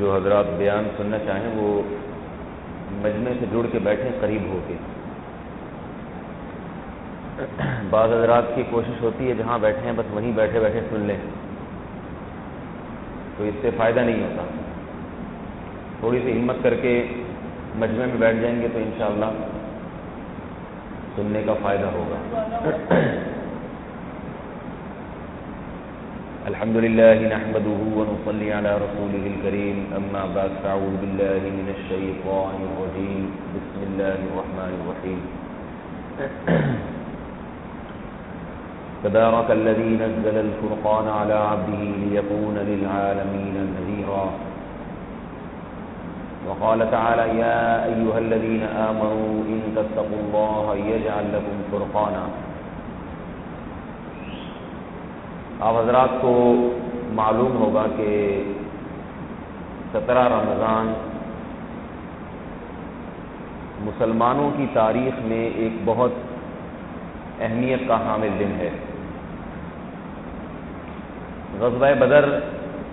جو حضرات بیان سننا چاہیں وہ مجمع سے جڑ کے بیٹھیں قریب ہو کے. بعض حضرات کی کوشش ہوتی ہے جہاں بیٹھے ہیں بس وہیں بیٹھے بیٹھے سن لیں، تو اس سے فائدہ نہیں ہوتا. تھوڑی سی ہمت کر کے مجمع میں بیٹھ جائیں گے تو انشاءاللہ سننے کا فائدہ ہوگا. الحمد لله نحمده ونصلي على رسوله الكريم اما بعد فاعوذ بالله من الشيطان الرجيم بسم الله الرحمن الرحيم. تبارك الذي نزل الفرقان على عبده ليكون للعالمين نذيرا. وقال تعالى يا ايها الذين امنوا ان تتقوا الله يجعل لكم فرقانا. آپ حضرات کو معلوم ہوگا کہ 17 رمضان مسلمانوں کی تاریخ میں ایک بہت اہمیت کا حامل دن ہے. غزوہ بدر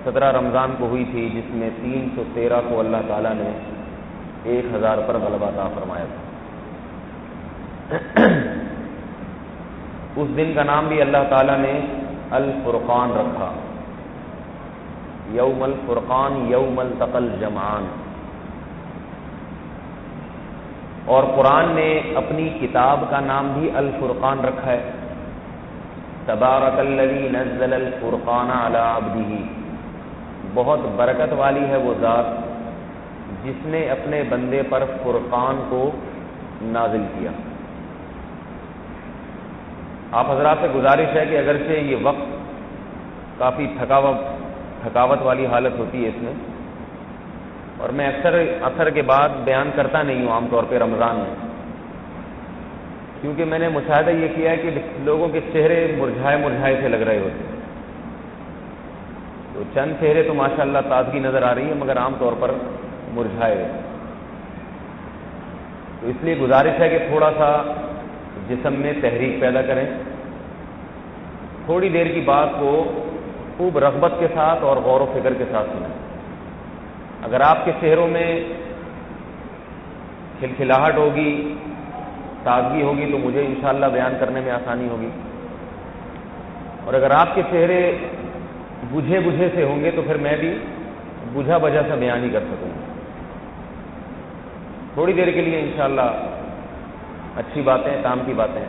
17 رمضان کو ہوئی تھی، جس میں 313 کو اللہ تعالیٰ نے 1000 پر غلبہ عطا فرمایا تھا. اس دن کا نام بھی اللہ تعالیٰ نے الفرقان رکھا. یوم الفرقان یوم التقى الجمعان. اور قرآن نے اپنی کتاب کا نام بھی الفرقان رکھا ہے. تبارک الذی نزل الفرقان علی عبدہ. بہت برکت والی ہے وہ ذات جس نے اپنے بندے پر فرقان کو نازل کیا. آپ حضرات سے گزارش ہے کہ اگرچہ یہ وقت کافی تھکاوٹ والی حالت ہوتی ہے اس میں، اور میں اکثر اثر کے بعد بیان کرتا نہیں ہوں عام طور پہ رمضان میں، کیونکہ میں نے مشاہدہ یہ کیا ہے کہ لوگوں کے چہرے مرجھائے سے لگ رہے ہوتے ہیں. تو چند چہرے تو ماشاءاللہ تازگی نظر آ رہی ہے، مگر عام طور پر مرجھائے ہوئے. تو اس لیے گزارش ہے کہ تھوڑا سا جسم میں تحریک پیدا کریں، تھوڑی دیر کی بات کو خوب رغبت کے ساتھ اور غور و فکر کے ساتھ سنیں. اگر آپ کے چہروں میں کھلکھلاہٹ ہوگی، تازگی ہوگی، تو مجھے انشاءاللہ بیان کرنے میں آسانی ہوگی. اور اگر آپ کے چہرے بجھے سے ہوں گے تو پھر میں بھی بجھا سا بیان ہی کر سکوں گا. تھوڑی دیر کے لیے انشاءاللہ اچھی باتیں، کام کی باتیں.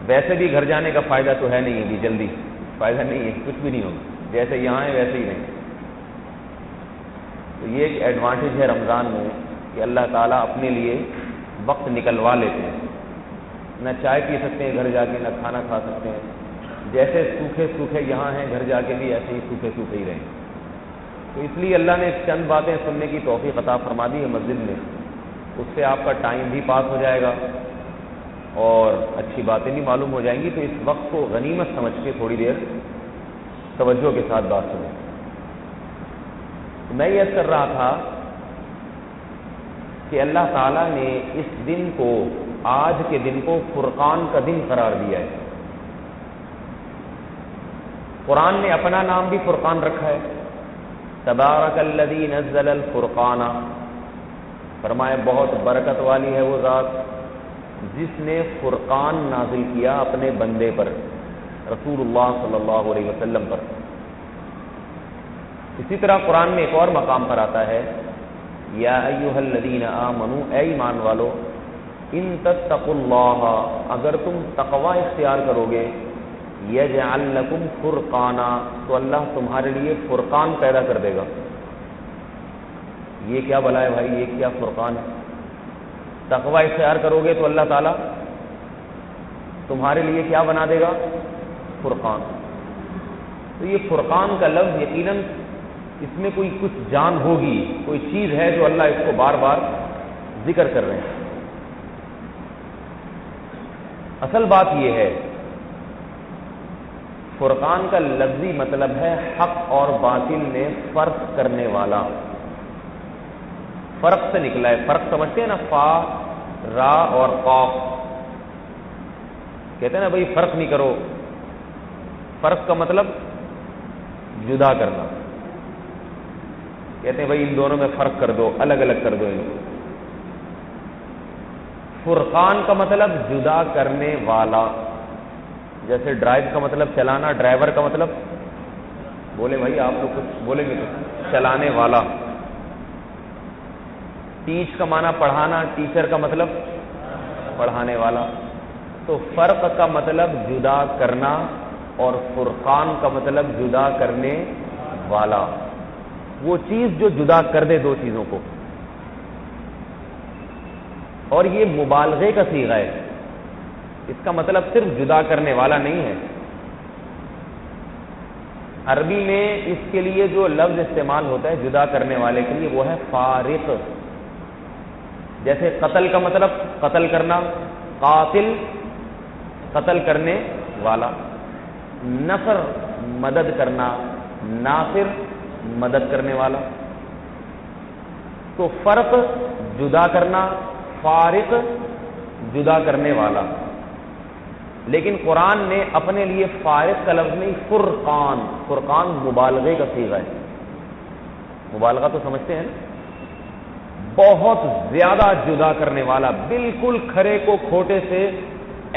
ویسے بھی گھر جانے کا فائدہ تو ہے نہیں ابھی، جلدی فائدہ نہیں ہے، کچھ بھی نہیں ہوگا، جیسے یہاں ہے ویسے ہی نہیں. تو یہ ایک ایڈوانٹیج ہے رمضان میں کہ اللہ تعالیٰ اپنے لیے وقت نکلوا لیتے ہیں. نہ چائے پی سکتے ہیں گھر جا کے، نہ کھانا کھا سکتے ہیں. جیسے سوکھے یہاں ہیں، گھر جا کے بھی ایسے ہی سوکھے ہی رہیں. تو اس لیے اللہ نے چند باتیں سننے کی توفیق عطا فرما دی ہے مسجد میں. اس سے آپ کا ٹائم بھی پاس ہو جائے گا اور اچھی باتیں بھی معلوم ہو جائیں گی. تو اس وقت کو غنیمت سمجھ کے تھوڑی دیر توجہ کے ساتھ بات سنیں. میں یہ کر رہا تھا کہ اللہ تعالیٰ نے اس دن کو، آج کے دن کو فرقان کا دن قرار دیا ہے. قرآن نے اپنا نام بھی فرقان رکھا ہے. تبارک الذی نزل الفرقان. فرمایا بہت برکت والی ہے وہ ذات جس نے فرقان نازل کیا اپنے بندے پر، رسول اللہ صلی اللہ علیہ وسلم پر. اسی طرح قرآن میں ایک اور مقام پر آتا ہے یا ایھا الذین آمنوا، اے ایمان والو، ان تتقوا اللہ، اگر تم تقوی اختیار کرو گے، یجعل لکم فرقانا، تو اللہ تمہارے لیے فرقان پیدا کر دے گا. یہ کیا بلا ہے بھائی، یہ کیا فرقان ہے؟ تقوی اختیار کرو گے تو اللہ تعالیٰ تمہارے لیے کیا بنا دے گا؟ فرقان. تو یہ فرقان کا لفظ یقیناً اس میں کوئی کچھ جان ہوگی، کوئی چیز ہے جو اللہ اس کو بار بار ذکر کر رہے ہیں. اصل بات یہ ہے، فرقان کا لفظی مطلب ہے حق اور باطل میں فرق کرنے والا. فرق سے نکلا ہے. فرق سمجھتے ہیں نا، فا، را اور قاف. کہتے ہیں نا بھائی فرق نہیں کرو. فرق کا مطلب جدا کرنا. کہتے ہیں بھائی ان دونوں میں فرق کر دو، الگ الگ کر دو ان کو۔ فرقان کا مطلب جدا کرنے والا، جیسے ڈرائیو کا مطلب چلانا، ڈرائیور کا مطلب بولے بھائی آپ لوگ کچھ بولیں گے تو چلانے والا۔ ٹیچ کا معنی پڑھانا، ٹیچر کا مطلب پڑھانے والا۔ تو فرق کا مطلب جدا کرنا اور فرقان کا مطلب جدا کرنے والا، وہ چیز جو جدا کر دے دو چیزوں کو۔ اور یہ مبالغے کا صیغہ ہے، اس کا مطلب صرف جدا کرنے والا نہیں ہے۔ عربی میں اس کے لیے جو لفظ استعمال ہوتا ہے جدا کرنے والے کے لیے وہ ہے فارق۔ جیسے قتل کا مطلب قتل کرنا، قاتل قتل کرنے والا، نصر مدد کرنا، ناصر مدد کرنے والا۔ تو فرق جدا کرنا، فارق جدا کرنے والا۔ لیکن قرآن نے اپنے لیے فارق کا لفظ نہیں، فرقان، فرقان مبالغے کا صیغہ ہے۔ مبالغہ تو سمجھتے ہیں، بہت زیادہ جدا کرنے والا، بالکل کھرے کو کھوٹے سے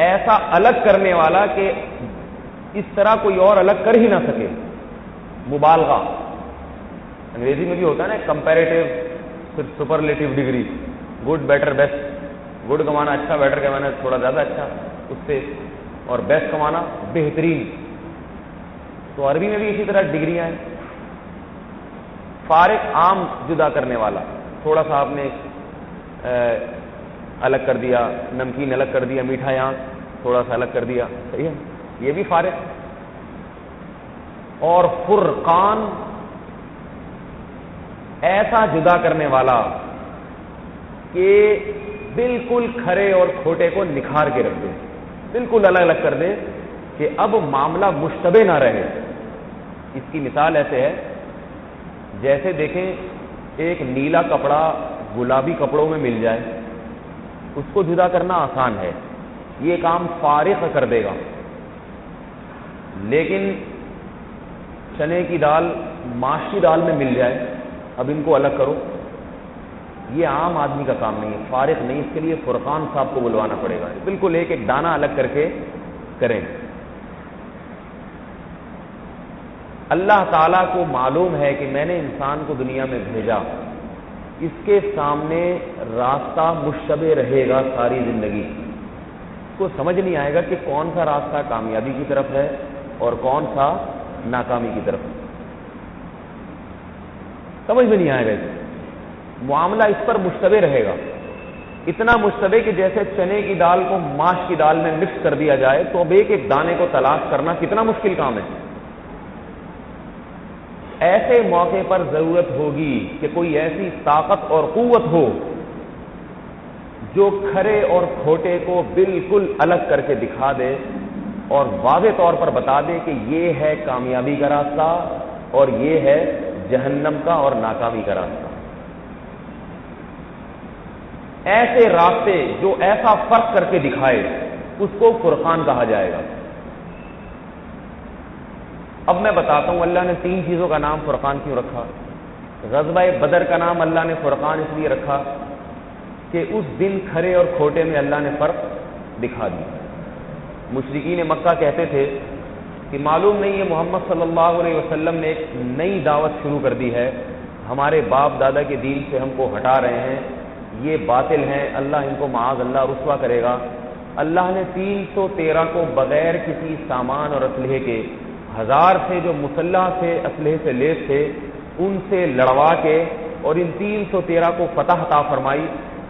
ایسا الگ کرنے والا کہ اس طرح کوئی اور الگ کر ہی نہ سکے، مبالغہ۔ انگریزی میں بھی ہوتا ہے نا کمپیریٹیو پھر superlative degree, good better best. Good کا معنی اچھا، بیٹر کا معنی تھوڑا زیادہ اچھا اس سے، اور بیسٹ کا معنی بہترین۔ تو عربی میں بھی اسی طرح ڈگریاں ہیں۔ فارق عام جدا کرنے والا، تھوڑا سا آپ نے الگ کر دیا، نمکین الگ کر دیا، میٹھا یہاں تھوڑا سا الگ کر دیا، صحیح ہے، یہ بھی فارق۔ اور فرقان ایسا جدا کرنے والا کہ بالکل کھرے اور کھوٹے کو نکھار کے رکھ دے، بالکل الگ الگ کر دے کہ اب معاملہ مشتبہ نہ رہے۔ اس کی مثال ایسے ہے جیسے دیکھیں ایک نیلا کپڑا گلابی کپڑوں میں مل جائے، اس کو جدا کرنا آسان ہے، یہ کام فارق کر دے گا۔ لیکن چنے کی دال ماش کی دال میں مل جائے، اب ان کو الگ کرو، یہ عام آدمی کا کام نہیں ہے، فارق نہیں، اس کے لیے فرقان صاحب کو بلوانا پڑے گا، بالکل ایک ایک دانہ الگ کر کے کریں۔ اللہ تعالیٰ کو معلوم ہے کہ میں نے انسان کو دنیا میں بھیجا، اس کے سامنے راستہ مشتبہ رہے گا ساری زندگی، اس کو سمجھ نہیں آئے گا کہ کون سا راستہ کامیابی کی طرف ہے اور کون سا ناکامی کی طرف ہے، سمجھ میں نہیں آئے گا۔ معاملہ اس پر مشتبہ رہے گا، اتنا مشتبہ کہ جیسے چنے کی دال کو ماش کی دال میں مکس کر دیا جائے تو اب ایک ایک دانے کو تلاش کرنا کتنا مشکل کام ہے۔ ایسے موقع پر ضرورت ہوگی کہ کوئی ایسی طاقت اور قوت ہو جو کھرے اور کھوٹے کو بالکل الگ کر کے دکھا دے اور واضح طور پر بتا دے کہ یہ ہے کامیابی کا راستہ اور یہ ہے جہنم کا اور ناکامی کا راستہ۔ ایسے راستے جو ایسا فرق کر کے دکھائے اس کو فرقان کہا جائے گا۔ اب میں بتاتا ہوں اللہ نے 3 چیزوں کا نام فرقان کیوں رکھا۔ غزوہ بدر کا نام اللہ نے فرقان اس لیے رکھا کہ اس دن کھرے اور کھوٹے میں اللہ نے فرق دکھا دیا۔ مشرکین مکہ کہتے تھے کہ معلوم نہیں ہے محمد صلی اللہ علیہ وسلم نے ایک نئی دعوت شروع کر دی ہے، ہمارے باپ دادا کے دین سے ہم کو ہٹا رہے ہیں، یہ باطل ہیں، اللہ ان کو معاذ اللہ رسوا کرے گا۔ اللہ نے 313 کو بغیر کسی سامان اور اسلحے کے 1000 سے جو مسلح سے اسلحے سے لیس تھے ان سے لڑوا کے اور ان 313 کو فتح عطا فرمائی۔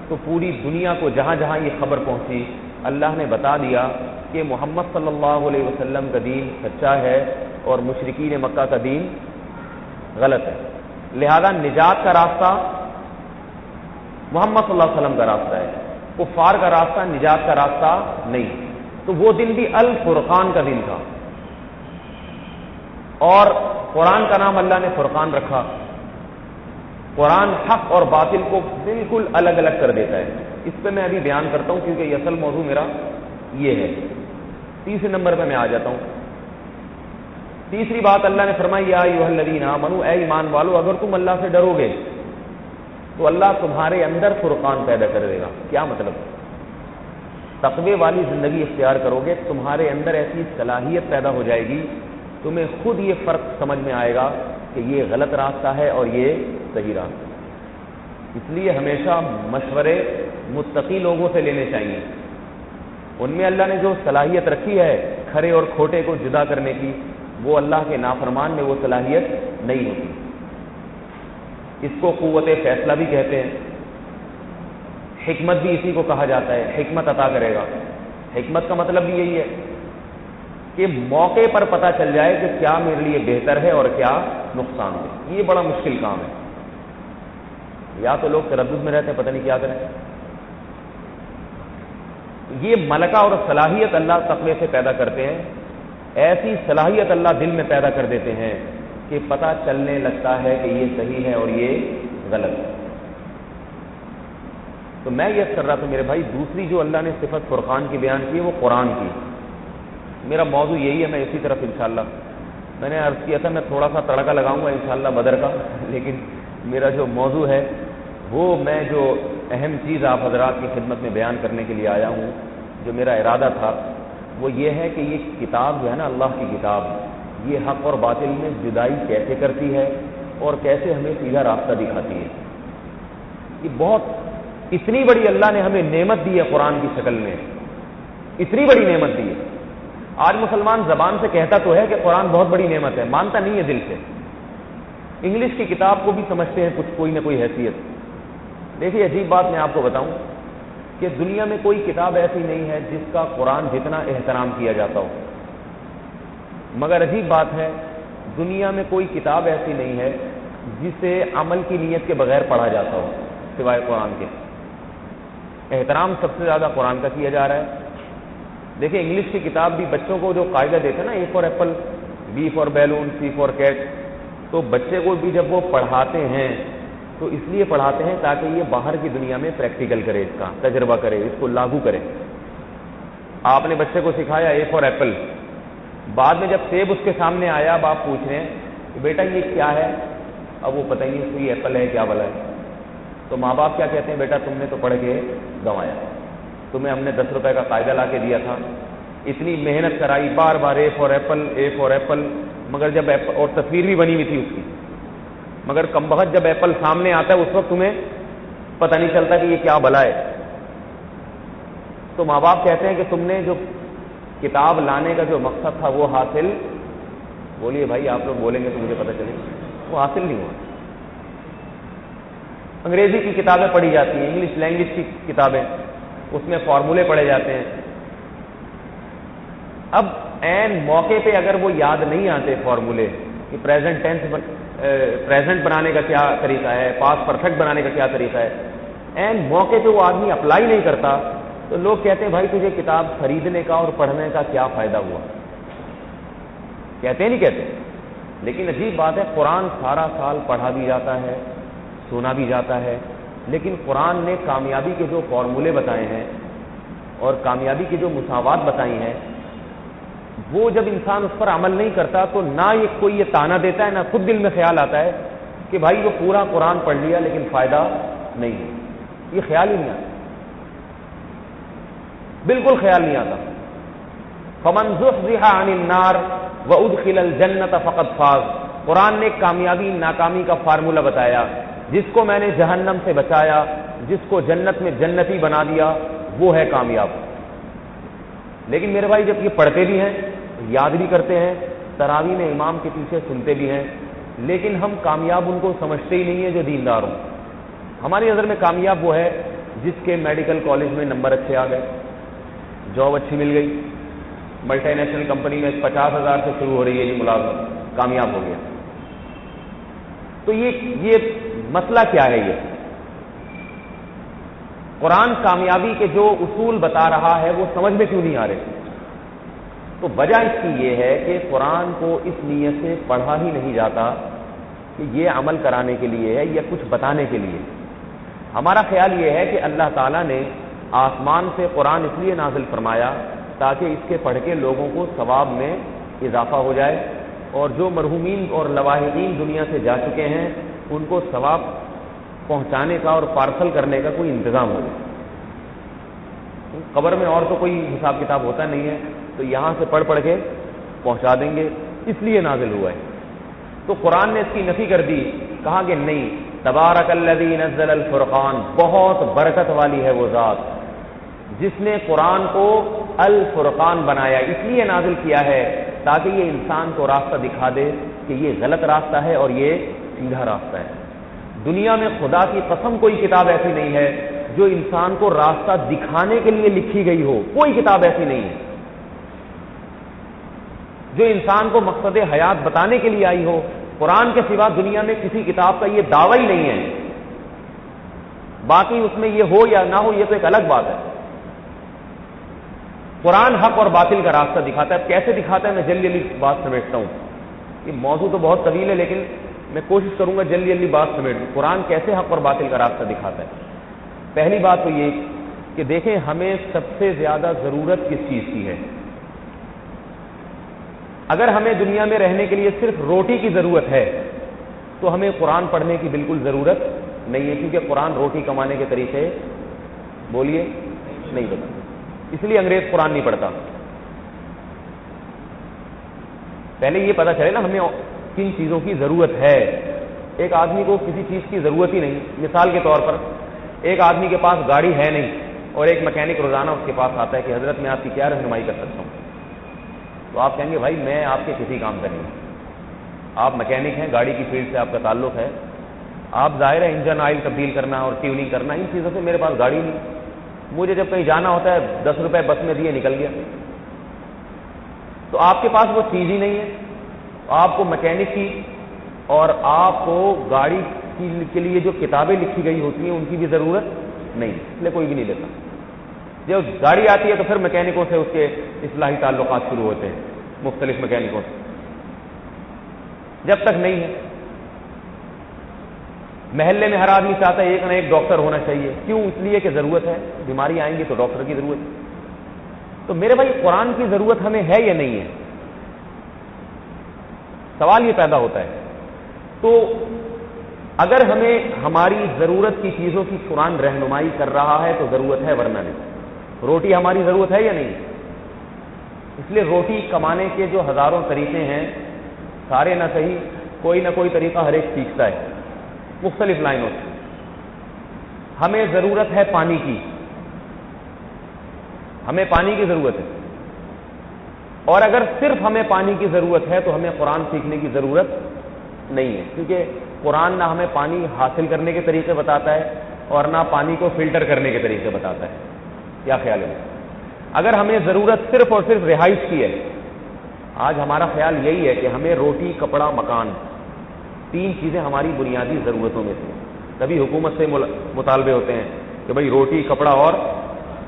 تو پوری دنیا کو جہاں جہاں یہ خبر پہنچی اللہ نے بتا دیا کہ محمد صلی اللہ علیہ وسلم کا دین سچا ہے اور مشرکین مکہ کا دین غلط ہے، لہذا نجات کا راستہ محمد صلی اللہ علیہ وسلم کا راستہ ہے، کفار کا راستہ نجات کا راستہ نہیں۔ تو وہ دن بھی الفرقان کا دن تھا، اور قرآن کا نام اللہ نے فرقان رکھا۔ قرآن حق اور باطل کو بالکل الگ الگ کر دیتا ہے۔ اس پہ میں ابھی بیان کرتا ہوں کیونکہ یہ اصل موضوع میرا یہ ہے۔ 30 نمبر پہ میں آ جاتا ہوں۔ تیسری بات اللہ نے فرمائی یا ایھا الذین آمنوا، اے ایمان والو اگر تم اللہ سے ڈرو گے تو اللہ تمہارے اندر فرقان پیدا کر دے گا۔ کیا مطلب؟ تقوی والی زندگی اختیار کرو گے، تمہارے اندر ایسی صلاحیت پیدا ہو جائے گی، تمہیں خود یہ فرق سمجھ میں آئے گا کہ یہ غلط راستہ ہے اور یہ صحیح راستہ ہے۔ اس لیے ہمیشہ مشورے متقی لوگوں سے لینے چاہیے، ان میں اللہ نے جو صلاحیت رکھی ہے کھرے اور کھوٹے کو جدا کرنے کی، وہ اللہ کے نافرمان میں وہ صلاحیت نہیں ہوتی۔ اس کو قوت فیصلہ بھی کہتے ہیں، حکمت بھی اسی کو کہا جاتا ہے، حکمت عطا کرے گا۔ حکمت کا مطلب بھی یہی ہے کہ موقع پر پتہ چل جائے کہ کیا میرے لیے بہتر ہے اور کیا نقصان ہے۔ یہ بڑا مشکل کام ہے، یا تو لوگ تردد میں رہتے ہیں پتہ نہیں کیا کریں۔ یہ ملکہ اور صلاحیت اللہ تقوی سے پیدا کرتے ہیں، ایسی صلاحیت اللہ دل میں پیدا کر دیتے ہیں کہ پتہ چلنے لگتا ہے کہ یہ صحیح ہے اور یہ غلط ہے۔ تو میں یہ کر رہا تھا میرے بھائی، دوسری جو اللہ نے صفت فرقان کی بیان کی ہے وہ قرآن کی۔ میرا موضوع یہی ہے، میں اسی طرف انشاءاللہ میں نے عرض کیا تھا میں تھوڑا سا تڑکا لگاؤں گا انشاءاللہ بدر کا، لیکن میرا جو موضوع ہے وہ میں جو اہم چیز آپ حضرات کی خدمت میں بیان کرنے کے لیے آیا ہوں، جو میرا ارادہ تھا وہ یہ ہے کہ یہ کتاب جو ہے نا اللہ کی کتاب، یہ حق اور باطل میں جدائی کیسے کرتی ہے اور کیسے ہمیں سیدھا راستہ دکھاتی ہے۔ یہ بہت اتنی بڑی اللہ نے ہمیں نعمت دی ہے قرآن کی شکل میں، اتنی بڑی نعمت دی ہے۔ آج مسلمان زبان سے کہتا تو ہے کہ قرآن بہت بڑی نعمت ہے، مانتا نہیں ہے دل سے۔ انگلش کی کتاب کو بھی سمجھتے ہیں کچھ کوئی نہ کوئی حیثیت۔ دیکھیے عجیب بات میں آپ کو بتاؤں کہ دنیا میں کوئی کتاب ایسی نہیں ہے جس کا قرآن جتنا احترام کیا جاتا ہو، مگر عجیب بات ہے دنیا میں کوئی کتاب ایسی نہیں ہے جسے عمل کی نیت کے بغیر پڑھا جاتا ہو سوائے قرآن کے۔ احترام سب سے زیادہ قرآن کا کیا جا رہا ہے۔ دیکھیں انگلش کی کتاب بھی بچوں کو جو قاعدہ دیتے ہیں نا، A for apple, B for balloon, C for cat, تو بچے کو بھی جب وہ پڑھاتے ہیں تو اس لیے پڑھاتے ہیں تاکہ یہ باہر کی دنیا میں پریکٹیکل کرے، اس کا تجربہ کرے، اس کو لاگو کرے۔ آپ نے بچے کو سکھایا اے فار ایپل، بعد میں جب سیب اس کے سامنے آیا اب آپ پوچھ رہے ہیں کہ بیٹا یہ کیا ہے، اب وہ پتہ نہیں اس کو یہ ایپل ہے کیا بلا ہے، تو ماں باپ کیا کہتے ہیں، بیٹا تم نے تو پڑھ کے گنوایا، تمہیں ہم نے 10 روپے کا قاعدہ لا کے دیا تھا، اتنی محنت کرائی بار بار A for apple A for apple, مگر جب اور تصویر بھی بنی ہوئی تھی اس کی، مگر کم بخت جب ایپل سامنے آتا ہے اس وقت تمہیں پتہ نہیں چلتا کہ یہ کیا بلا ہے۔ تو ماں باپ کہتے ہیں کہ تم نے جو کتاب لانے کا جو مقصد تھا وہ حاصل، بولیے بھائی آپ لوگ بولیں گے تو مجھے پتہ چلے، وہ حاصل نہیں ہوا۔ انگریزی کی کتابیں پڑھی جاتی ہیں، انگلش لینگویج کی کتابیں، اس میں فارمولے پڑھے جاتے ہیں۔ اب عین موقع پہ اگر وہ یاد نہیں آتے فارمولے کہ پریزنٹ ٹینس پریزنٹ بنانے کا کیا طریقہ ہے، پاسٹ پرفیکٹ بنانے کا کیا طریقہ ہے، عین موقع پہ وہ آدمی اپلائی نہیں کرتا تو لوگ کہتے ہیں بھائی تجھے کتاب خریدنے کا اور پڑھنے کا کیا فائدہ ہوا، کہتے نہیں کہتے۔ لیکن عجیب بات ہے قرآن سارا سال پڑھا بھی جاتا ہے، سنا بھی جاتا ہے، لیکن قرآن نے کامیابی کے جو فارمولے بتائے ہیں اور کامیابی کی جو مساوات بتائی ہیں، وہ جب انسان اس پر عمل نہیں کرتا تو نہ یہ کوئی یہ تانا دیتا ہے، نہ خود دل میں خیال آتا ہے کہ بھائی وہ پورا قرآن پڑھ لیا لیکن فائدہ نہیں ہے، یہ خیال ہی نہیں آتا، بالکل خیال نہیں آتا۔ فمن زحزح عن النار وادخل الجنۃ فقد فاز، قرآن نے کامیابی ناکامی کا فارمولہ بتایا، جس کو میں نے جہنم سے بچایا، جس کو جنت میں جنتی بنا دیا، وہ ہے کامیاب۔ لیکن میرے بھائی جب یہ پڑھتے بھی ہیں، یاد بھی کرتے ہیں، تراویح میں امام کے پیچھے سنتے بھی ہیں، لیکن ہم کامیاب ان کو سمجھتے ہی نہیں ہیں جو دیندار ہوں۔ ہماری نظر میں کامیاب وہ ہے جس کے میڈیکل کالج میں نمبر اچھے آ گئے، جاب اچھی مل گئی، ملٹی نیشنل کمپنی میں 50,000 سے شروع ہو رہی ہے یہ ملازمت، کامیاب ہو گیا۔ تو یہ مسئلہ کیا ہے؟ یہ قرآن کامیابی کے جو اصول بتا رہا ہے وہ سمجھ میں کیوں نہیں آ رہے؟ تو وجہ اس کی یہ ہے کہ قرآن کو اس نیت سے پڑھا ہی نہیں جاتا کہ یہ عمل کرانے کے لیے ہے یا کچھ بتانے کے لیے۔ ہمارا خیال یہ ہے کہ اللہ تعالیٰ نے آسمان سے قرآن اس لیے نازل فرمایا تاکہ اس کے پڑھ کے لوگوں کو ثواب میں اضافہ ہو جائے، اور جو مرحومین اور لواحقین دنیا سے جا چکے ہیں ان کو ثواب پہنچانے کا اور پارسل کرنے کا کوئی انتظام ہو جائے. قبر میں اور تو کوئی حساب کتاب ہوتا نہیں ہے، تو یہاں سے پڑھ پڑھ کے پہنچا دیں گے، اس لیے نازل ہوا ہے. تو قرآن نے اس کی نفی کر دی، کہا کہ نہیں، تبارک الذی نزل الفرقان، بہت برکت والی ہے وہ ذات جس نے قرآن کو الفرقان بنایا، اس لیے نازل کیا ہے تاکہ یہ انسان کو راستہ دکھا دے کہ یہ غلط راستہ ہے اور یہ سیدھا راستہ ہے. دنیا میں خدا کی قسم کوئی کتاب ایسی نہیں ہے جو انسان کو راستہ دکھانے کے لیے لکھی گئی ہو، کوئی کتاب ایسی نہیں ہے جو انسان کو مقصد حیات بتانے کے لیے آئی ہو. قرآن کے سوا دنیا میں کسی کتاب کا یہ دعویٰ ہی نہیں ہے. باقی اس میں یہ ہو یا نہ ہو یہ تو ایک الگ بات ہے. قرآن حق اور باطل کا راستہ دکھاتا ہے. کیسے دکھاتا ہے میں جلدی جلدی بات سمیٹتا ہوں. یہ موضوع تو بہت طویل ہے لیکن میں کوشش کروں گا جلدی جلدی بات سمیٹ دوں. قرآن کیسے حق اور باطل کا راستہ دکھاتا ہے؟ پہلی بات تو یہ کہ دیکھیں ہمیں سب سے زیادہ ضرورت کس چیز کی ہے. اگر ہمیں دنیا میں رہنے کے لیے صرف روٹی کی ضرورت ہے تو ہمیں قرآن پڑھنے کی بالکل ضرورت نہیں ہے، کیونکہ قرآن روٹی کمانے کے طریقے بولیے نہیں بتاتا. اس لیے انگریز قرآن نہیں پڑھتا. پہلے یہ پتا چلے نا ہمیں کن چیزوں کی ضرورت ہے. ایک آدمی کو کسی چیز کی ضرورت ہی نہیں. مثال کے طور پر ایک آدمی کے پاس گاڑی ہے نہیں اور ایک میکینک روزانہ اس کے پاس آتا ہے کہ حضرت میں آپ کی کیا رہنمائی کر سکتا ہوں، تو آپ کہیں گے بھائی میں آپ کے کسی کام کا نہیں ہوں. آپ میکینک ہیں، گاڑی کی فیلڈ سے آپ کا تعلق ہے، آپ ظاہر ہے انجن آئل تبدیل کرنا اور ٹیوننگ کرنا ان چیزوں سے، میرے پاس گاڑی نہیں. مجھے جب کہیں جانا ہوتا ہے 10 روپے بس میں دیے نکل گیا. تو آپ کے پاس وہ چیز ہی نہیں ہے. آپ کو میکینک کی اور آپ کو گاڑی کے لیے جو کتابیں لکھی گئی ہوتی ہیں ان کی بھی ضرورت نہیں، اس لیے کوئی بھی نہیں لیتا. جب گاڑی آتی ہے تو پھر میکینکوں سے اس کے اصلاحی تعلقات شروع ہوتے ہیں، مختلف میکینکوں سے. جب تک نہیں ہے محلے میں ہر آدمی چاہتا ہے ایک نہ ایک ڈاکٹر ہونا چاہیے. کیوں؟ اس لیے کہ ضرورت ہے، بیماری آئیں گی تو ڈاکٹر کی ضرورت ہے. تو میرے بھائی قرآن کی ضرورت ہمیں ہے یا نہیں ہے؟ سوال یہ پیدا ہوتا ہے. تو اگر ہمیں ہماری ضرورت کی چیزوں کی قرآن رہنمائی کر رہا ہے تو ضرورت ہے، ورنہ نہیں. روٹی ہماری ضرورت ہے یا نہیں؟ اس لیے روٹی کمانے کے جو ہزاروں طریقے ہیں سارے نہ صحیح، کوئی نہ کوئی طریقہ ہر ایک سیکھتا ہے مختلف لائنوں سے. ہمیں ضرورت ہے پانی کی، ہمیں پانی کی ضرورت ہے. اور اگر صرف ہمیں پانی کی ضرورت ہے تو ہمیں قرآن سیکھنے کی ضرورت نہیں ہے، کیونکہ قرآن نہ ہمیں پانی حاصل کرنے کے طریقے بتاتا ہے اور نہ پانی کو فلٹر کرنے کے طریقے بتاتا ہے. کیا خیال ہے؟ اگر ہمیں ضرورت صرف اور صرف رہائش کی ہے، آج ہمارا خیال یہی ہے کہ ہمیں روٹی، کپڑا، مکان، 3 چیزیں ہماری بنیادی ضرورتوں میں سے. تبھی حکومت سے مطالبے ہوتے ہیں کہ بھئی روٹی، کپڑا اور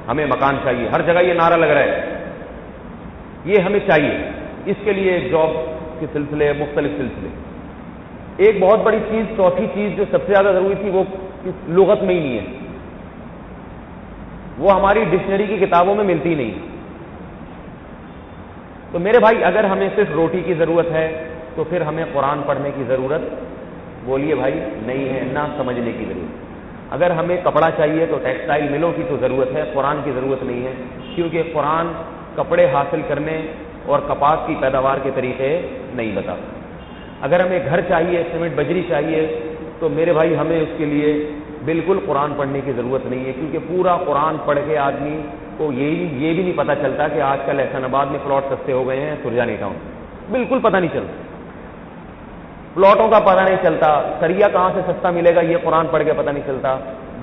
ہمیں مکان چاہیے. ہر جگہ یہ نعرہ لگ رہا ہے، یہ ہمیں چاہیے. اس کے لیے جاب کے سلسلے، مختلف سلسلے. ایک بہت بڑی چیز، چوتھی چیز جو سب سے زیادہ ضروری تھی وہ لغت میں ہی نہیں ہے، وہ ہماری ڈکشنری کی کتابوں میں ملتی نہیں. تو میرے بھائی اگر ہمیں صرف روٹی کی ضرورت ہے تو پھر ہمیں قرآن پڑھنے کی ضرورت بولیے بھائی نہیں ہے، نہ سمجھنے کی ضرورت. اگر ہمیں کپڑا چاہیے تو ٹیکسٹائل ملوں کی تو ضرورت ہے، قرآن کی ضرورت نہیں ہے، کیونکہ قرآن کپڑے حاصل کرنے اور کپاس کی پیداوار کے طریقے نہیں بتاتا. اگر ہمیں گھر چاہیے، سیمنٹ بجری چاہیے، تو میرے بھائی ہمیں اس کے لیے بالکل قرآن پڑھنے کی ضرورت نہیں ہے، کیونکہ پورا قرآن پڑھ کے آدمی کو یہ بھی نہیں پتہ چلتا کہ آج کل احسان آباد میں پلاٹ سستے ہو گئے ہیں سرجانی ٹاؤن. بالکل پتہ نہیں چلتا، پلاٹوں کا پتہ نہیں چلتا. سریا کہاں سے سستا ملے گا یہ قرآن پڑھ کے پتہ نہیں چلتا.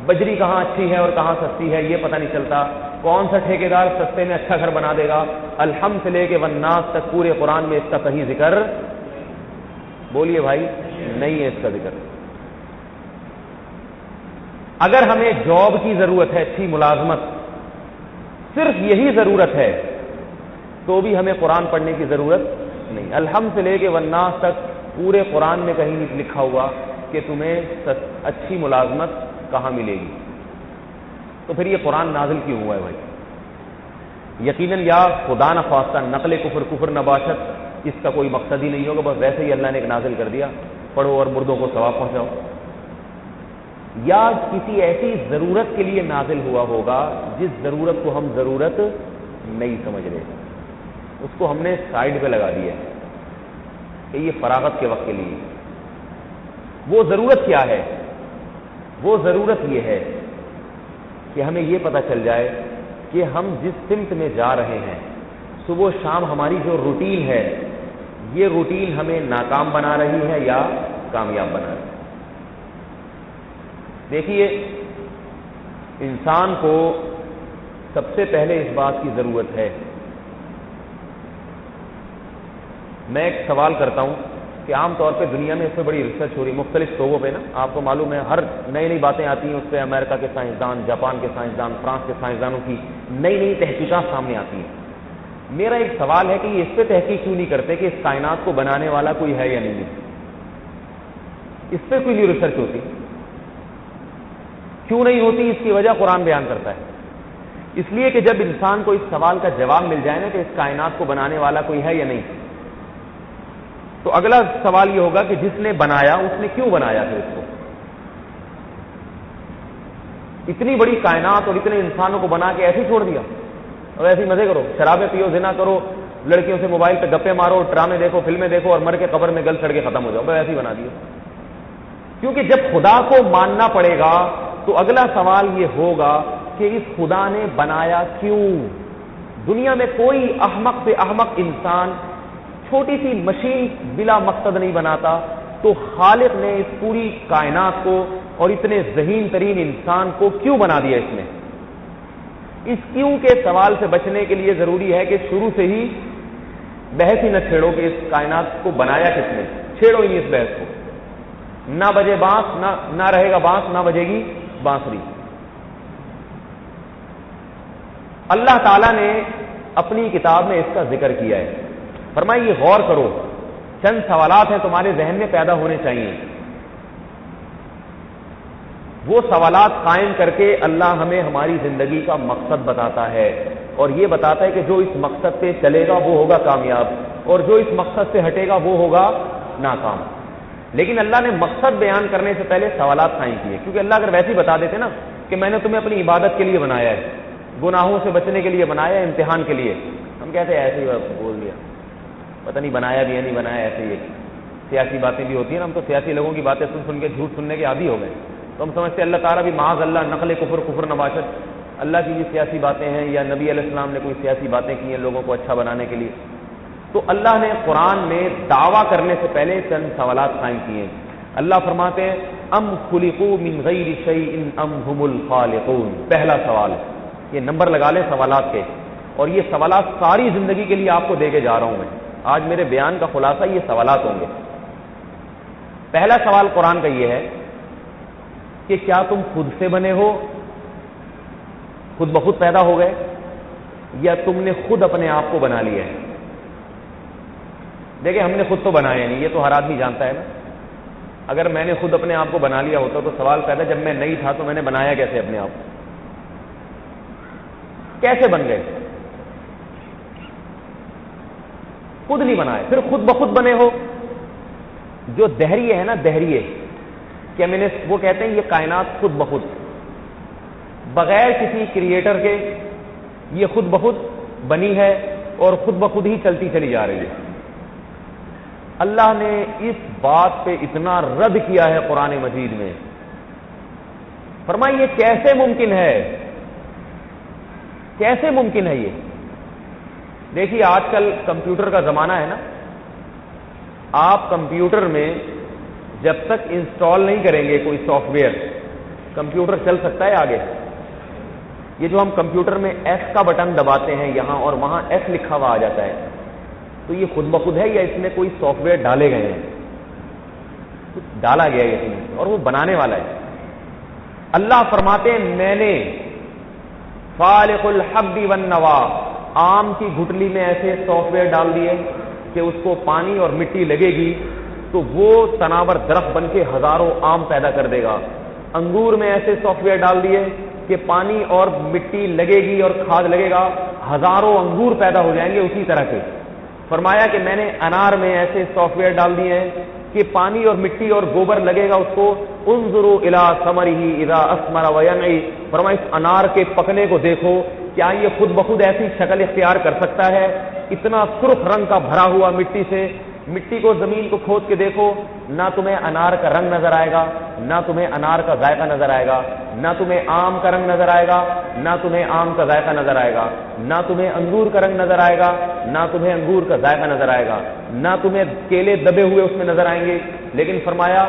بجری کہاں اچھی ہے اور کہاں سستی ہے یہ پتہ نہیں چلتا. کون سا ٹھیکیدار سستے میں اچھا گھر بنا دے گا. الحمد سے لے کے والناس تک پورے قرآن میں اس کا کہیں ذکر بولیے بھائی نہیں ہے، اس کا ذکر. اگر ہمیں جاب کی ضرورت ہے، اچھی ملازمت، صرف یہی ضرورت ہے تو بھی ہمیں قرآن پڑھنے کی ضرورت نہیں. الحمد سے لے کے والناس تک پورے قرآن میں کہیں نہیں لکھا ہوا کہ تمہیں اچھی ملازمت کہاں ملے گی. تو پھر یہ قرآن نازل کیوں ہوا ہے بھائی؟ یقیناً یا خدا نہ خواستہ نقل کفر، کفر نباشت اس کا کوئی مقصد ہی نہیں ہوگا، بس ویسے ہی اللہ نے ایک نازل کر دیا، پڑھو اور مردوں کو ثواب پہنچاؤ، یا کسی ایسی ضرورت کے لیے نازل ہوا ہوگا جس ضرورت کو ہم ضرورت نہیں سمجھ رہے، اس کو ہم نے سائڈ پہ لگا دیا کہ یہ فراغت کے وقت کے لیے۔ وہ ضرورت کیا ہے؟ وہ ضرورت یہ ہے کہ ہمیں یہ پتہ چل جائے کہ ہم جس سمت میں جا رہے ہیں، صبح شام ہماری جو روٹین ہے، یہ روٹین ہمیں ناکام بنا رہی ہے یا کامیاب بنا رہی ہے۔ دیکھیے، انسان کو سب سے پہلے اس بات کی ضرورت ہے، میں ایک سوال کرتا ہوں کہ عام طور پہ دنیا میں اس پہ بڑی ریسرچ ہو رہی ہے مختلف شعبوں پہ نا، آپ کو معلوم ہے ہر نئی نئی باتیں آتی ہیں اس پہ، امریکہ کے سائنسدان، جاپان کے سائنسدان، فرانس کے سائنسدانوں کی نئی نئی تحقیقات سامنے آتی ہیں۔ میرا ایک سوال ہے کہ یہ اس پہ تحقیق کیوں نہیں کرتے کہ اس کائنات کو بنانے والا کوئی ہے یا نہیں ہے؟ اس پہ کوئی نہیں ریسرچ ہوتی؟ کیوں نہیں ہوتی؟ اس کی وجہ قرآن بیان کرتا ہے۔ اس لیے کہ جب انسان کو اس سوال کا جواب مل جائے نا کہ اس کائنات کو بنانے والا کوئی ہے یا نہیں، تو اگلا سوال یہ ہوگا کہ جس نے بنایا اس نے کیوں بنایا پھر اس کو؟ اتنی بڑی کائنات اور اتنے انسانوں کو بنا کے ایسے ہی چھوڑ دیا اور ایسے ہی مزے کرو، شرابیں پیو، زنا کرو، لڑکیوں سے موبائل پہ گپے مارو، ڈرامے دیکھو، فلمیں دیکھو اور مر کے قبر میں گل سڑ کے ختم ہو جاؤ، بس ایسے ہی بنا دیا۔ کیونکہ جب خدا کو ماننا پڑے گا تو اگلا سوال یہ ہوگا کہ اس خدا نے بنایا کیوں؟ دنیا میں کوئی احمق سے احمق انسان چھوٹی سی مشین بلا مقصد نہیں بناتا، تو خالق نے اس پوری کائنات کو اور اتنے ذہین ترین انسان کو کیوں بنا دیا؟ اس نے اس کیوں کے سوال سے بچنے کے لیے ضروری ہے کہ شروع سے ہی بحث ہی نہ چھیڑو کہ اس کائنات کو بنایا کس نے، چھیڑو ہی نہیں اس بحث کو، نہ بجے بانس، نہ رہے گا بانس، نہ بجے گی بانسری۔ اللہ تعالیٰ نے اپنی کتاب میں اس کا ذکر کیا ہے، فرمایا یہ غور کرو، چند سوالات ہیں تمہارے ذہن میں پیدا ہونے چاہیے، وہ سوالات قائم کر کے اللہ ہمیں ہماری زندگی کا مقصد بتاتا ہے، اور یہ بتاتا ہے کہ جو اس مقصد پہ چلے گا وہ ہوگا کامیاب، اور جو اس مقصد سے ہٹے گا وہ ہوگا ناکام۔ لیکن اللہ نے مقصد بیان کرنے سے پہلے سوالات قائم کیے، کیونکہ اللہ اگر ویسے ہی بتا دیتے نا کہ میں نے تمہیں اپنی عبادت کے لیے بنایا ہے، گناہوں سے بچنے کے لیے بنایا ہے، امتحان کے لیے، ہم کہتے ہیں ایسے ہی بول دیا، پتہ نہیں بنایا بھی ہے نہیں بنایا، ایسے ہی سیاسی باتیں بھی ہوتی ہیں نا، ہم تو سیاسی لوگوں کی باتیں سن کے جھوٹ سننے کے عادی ہو گئے، تو ہم سمجھتے ہیں اللہ تعالیٰ بھی معاذ اللہ نقل کفر نباشت، اللہ کی بھی سیاسی باتیں ہیں یا نبی علیہ السلام نے کوئی سیاسی باتیں کی ہیں لوگوں کو اچھا بنانے کے لیے۔ تو اللہ نے قرآن میں دعویٰ کرنے سے پہلے چند سوالات قائم کیے ہیں۔ اللہ فرماتے ہیں ام خلقوا من غیر شیء ام هم الخالقون، پہلا سوال، یہ نمبر لگا لیں سوالات کے، اور یہ سوالات ساری زندگی کے لیے آپ کو دے کے جا رہا ہوں میں، آج میرے بیان کا خلاصہ یہ سوالات ہوں گے۔ پہلا سوال قرآن کا یہ ہے کہ کیا تم خود سے بنے ہو، خود بخود پیدا ہو گئے، یا تم نے خود اپنے آپ کو بنا لیا ہے؟ دیکھیں ہم نے خود تو بنایا نہیں، یہ تو ہر آدمی جانتا ہے نا، اگر میں نے خود اپنے آپ کو بنا لیا ہوتا تو سوال پیدا جب میں نہیں تھا تو میں نے بنایا کیسے اپنے آپ کو، کیسے بن گئے؟ خود نہیں بنائے، پھر خود بخود بنے ہو۔ جو دہریے ہے نا، دہریے کیمسٹ، وہ کہتے ہیں یہ کائنات خود بخود بغیر کسی کریٹر کے یہ خود بخود بنی ہے اور خود بخود ہی چلتی چلی جا رہی ہے۔ اللہ نے اس بات پہ اتنا رد کیا ہے قرآن مجید میں، فرمایا یہ کیسے ممکن ہے، کیسے ممکن ہے یہ؟ دیکھیے آج کل کمپیوٹر کا زمانہ ہے نا، آپ کمپیوٹر میں جب تک انسٹال نہیں کریں گے کوئی سافٹ ویئر، کمپیوٹر چل سکتا ہے آگے؟ یہ جو ہم کمپیوٹر میں ایس کا بٹن دباتے ہیں یہاں اور وہاں ایس لکھا ہوا آ جاتا ہے، تو یہ خود بخود ہے یا اس میں کوئی سافٹ ویئر ڈالے گئے ہیں؟ ڈالا گیا ہے اور وہ بنانے والا ہے۔ اللہ فرماتے ہیں میں نے فالق الحب والنوا، آم کی گٹلی میں ایسے سافٹ ویئر ڈال دیے کہ اس کو پانی اور مٹی لگے گی تو وہ تناور درخت بن کے ہزاروں آم پیدا کر دے گا۔ انگور میں ایسے سافٹ ویئر ڈال دیے کہ پانی اور مٹی لگے گی اور کھاد لگے گا، ہزاروں انگور پیدا ہو جائیں گے اسی طرح کے۔ فرمایا کہ میں نے انار میں ایسے سافٹ ویئر ڈال دیے ہیں کہ پانی اور مٹی اور گوبر لگے گا اس کو، انظروا الی ثمرہ اذا اثمر وینعی، فرمایا اس انار کے پکنے کو دیکھو، کیا یہ خود بخود ایسی شکل اختیار کر سکتا ہے؟ اتنا سرخ رنگ کا بھرا ہوا مٹی سے، مٹی کو زمین کو کھود کے دیکھو، نہ تمہیں انار کا رنگ نظر آئے گا، نہ تمہیں انار کا ذائقہ نظر آئے گا، نہ تمہیں آم کا رنگ نظر آئے گا، نہ تمہیں آم کا ذائقہ نظر آئے گا، نہ تمہیں انگور کا رنگ نظر آئے گا، نہ تمہیں انگور کا ذائقہ نظر آئے گا، نہ تمہیں کیلے دبے ہوئے اس میں نظر آئیں گے، لیکن فرمایا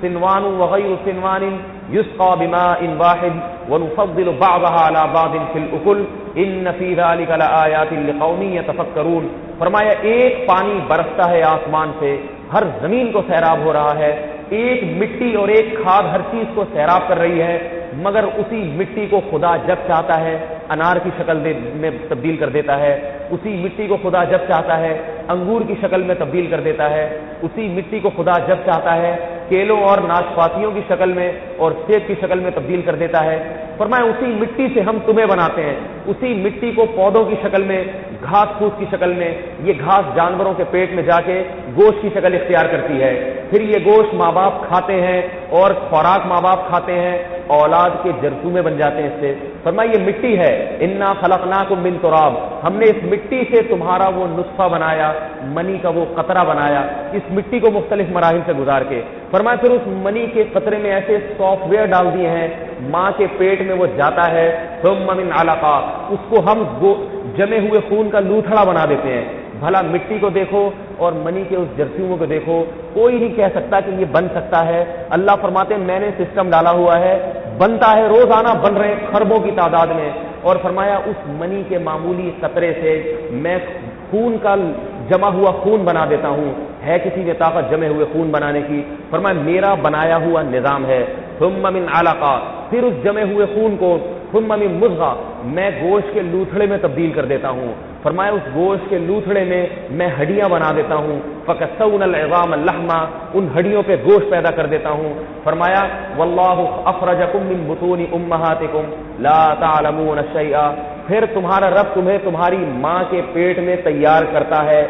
صنوان وغیر صنوان یسقى بماء واحد ونفضل بعضها على بعض في الاكل ان في ذلك لآيات لقوم يتفكرون، فرمایا ایک پانی برستا ہے آسمان سے، ہر زمین کو سیراب ہو رہا ہے، ایک مٹی اور ایک کھاد ہر چیز کو سیراب کر رہی ہے، مگر اسی مٹی کو خدا جب چاہتا ہے انار کی شکل میں تبدیل کر دیتا ہے، اسی مٹی کو خدا جب چاہتا ہے انگور کی شکل میں تبدیل کر دیتا ہے، اسی مٹی کو خدا جب چاہتا ہے کیلوں اور ناشپاتیوں کی شکل میں اور سیب کی شکل میں تبدیل کر دیتا ہے۔ فرمایا اسی مٹی سے ہم تمہیں بناتے ہیں، اسی مٹی کو پودوں کی شکل میں، گھاس پھوس کی شکل میں، یہ گھاس جانوروں کے پیٹ میں جا کے گوشت کی شکل اختیار کرتی ہے، پھر یہ گوشت ماں باپ کھاتے ہیں اور خوراک ماں باپ کھاتے ہیں، اولاد کے جرثومے بن جاتے ہیں اس سے۔ فرمایا یہ مٹی ہے، انا خلقناکم من تراب، ہم نے اس مٹی سے تمہارا وہ نطفہ بنایا، منی کا وہ قطرہ بنایا، اس مٹی کو مختلف مراحل سے گزار کے۔ فرمایا پھر اس منی کے قطرے میں ایسے سافٹ ویئر ڈال دیے ہیں، ماں کے پیٹ میں وہ جاتا ہے، ثم من علقہ، اس کو ہم جمے ہوئے خون کا لوتھڑا بنا دیتے ہیں۔ بھلا مٹی کو دیکھو اور منی کے اس جرثوموں کو دیکھو، کوئی نہیں کہہ سکتا کہ یہ بن سکتا ہے۔ اللہ فرماتے ہیں میں نے سسٹم ڈالا ہوا ہے، بنتا ہے، روزانہ بن رہے ہیں خربوں کی تعداد میں، اور فرمایا اس منی کے معمولی قطرے سے میں خون کا جمع ہوا خون بنا دیتا ہوں، ہے کسی میں طاقت جمے ہوئے خون بنانے کی؟ فرمایا میرا بنایا ہوا نظام ہے۔ ثم من علقہ، پھر اس جمے ہوئے خون کو ثم من مضغہ، میں گوشت کے لوتھڑے میں تبدیل کر دیتا ہوں۔ فرمایا اس گوشت کے لوتھڑے میں میں ہڈیاں بنا دیتا ہوں، فکسون العظام اللحما، ان ہڈیوں پہ گوشت پیدا کر دیتا ہوں۔ فرمایا واللہ اخرجکم من بطون امہاتکم لا تعلمون شیئا، پھر تمہارا رب تمہیں تمہاری ماں کے پیٹ میں تیار کرتا ہے،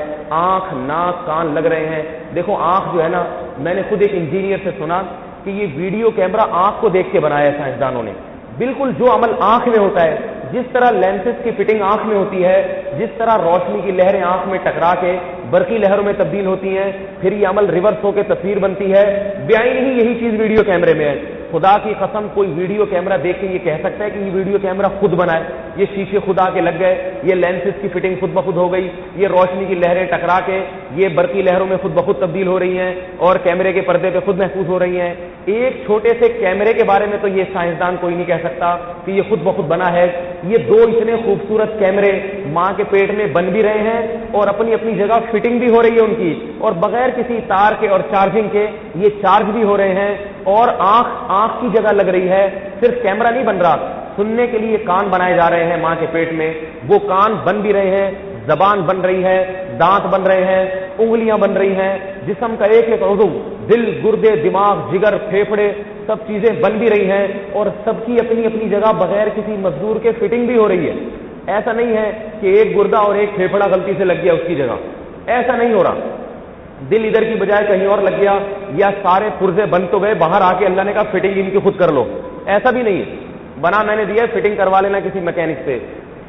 آنکھ ناک کان لگ رہے ہیں۔ دیکھو آنکھ جو ہے نا، میں نے خود ایک انجینئر سے سنا کہ یہ ویڈیو کیمرہ آنکھ کو دیکھ کے بنایا ہے سائنسدانوں نے، بالکل جو عمل آنکھ میں ہوتا ہے، جس طرح لینسز کی فٹنگ آنکھ میں ہوتی ہے، جس طرح روشنی کی لہریں آنکھ میں ٹکرا کے برقی لہروں میں تبدیل ہوتی ہیں، پھر یہ عمل ریورس ہو کے تصویر بنتی ہے، بعین ہی یہی چیز ویڈیو کیمرے میں ہے۔ خدا کی قسم کوئی ویڈیو کیمرہ دیکھ کے یہ کہہ سکتا ہے کہ یہ ویڈیو کیمرہ خود بنا ہے؟ یہ شیشے خدا کے لگ گئے، یہ لینسز کی فٹنگ خود بخود ہو گئی، یہ روشنی کی لہریں ٹکرا کے یہ برقی لہروں میں خود بخود تبدیل ہو رہی ہیں اور کیمرے کے پردے پہ خود محفوظ ہو رہی ہیں۔ ایک چھوٹے سے کیمرے کے بارے میں تو یہ سائنسدان کوئی نہیں کہہ سکتا کہ یہ خود بخود بنا ہے۔ یہ دو اتنے خوبصورت کیمرے ماں کے پیٹ میں بن بھی رہے ہیں اور اپنی اپنی جگہ فٹنگ بھی ہو رہی ہے ان کی، اور بغیر کسی تار کے اور چارجنگ کے یہ چارج بھی ہو رہے ہیں، اور آنکھ کی جگہ لگ رہی ہے۔ صرف کیمرہ نہیں بن رہا، سننے کے لیے کان بنائے جا رہے ہیں ماں کے پیٹ میں، وہ کان بن بھی رہے ہیں، زبان بن رہی ہے، دانت بن رہے ہیں، انگلیاں بن رہی ہیں، جسم کا ایک ایک عضو، دل، گردے، دماغ، جگر، پھیپھڑے، سب چیزیں بن بھی رہی ہیں، اور سب کی اپنی اپنی جگہ بغیر کسی مزدور کے فٹنگ بھی ہو رہی ہے۔ ایسا نہیں ہے کہ ایک گردہ اور ایک پھیپھڑا غلطی سے لگ گیا اس کی جگہ، ایسا نہیں ہو رہا، دل ادھر کی بجائے کہیں اور لگ گیا، یا سارے پرزے بن تو گئے، باہر آ کے اللہ نے کہا فٹنگ ان کی خود کر لو، ایسا بھی نہیں ہے، بنا میں نے دیا فٹنگ کروا لینا کسی میکینک سے۔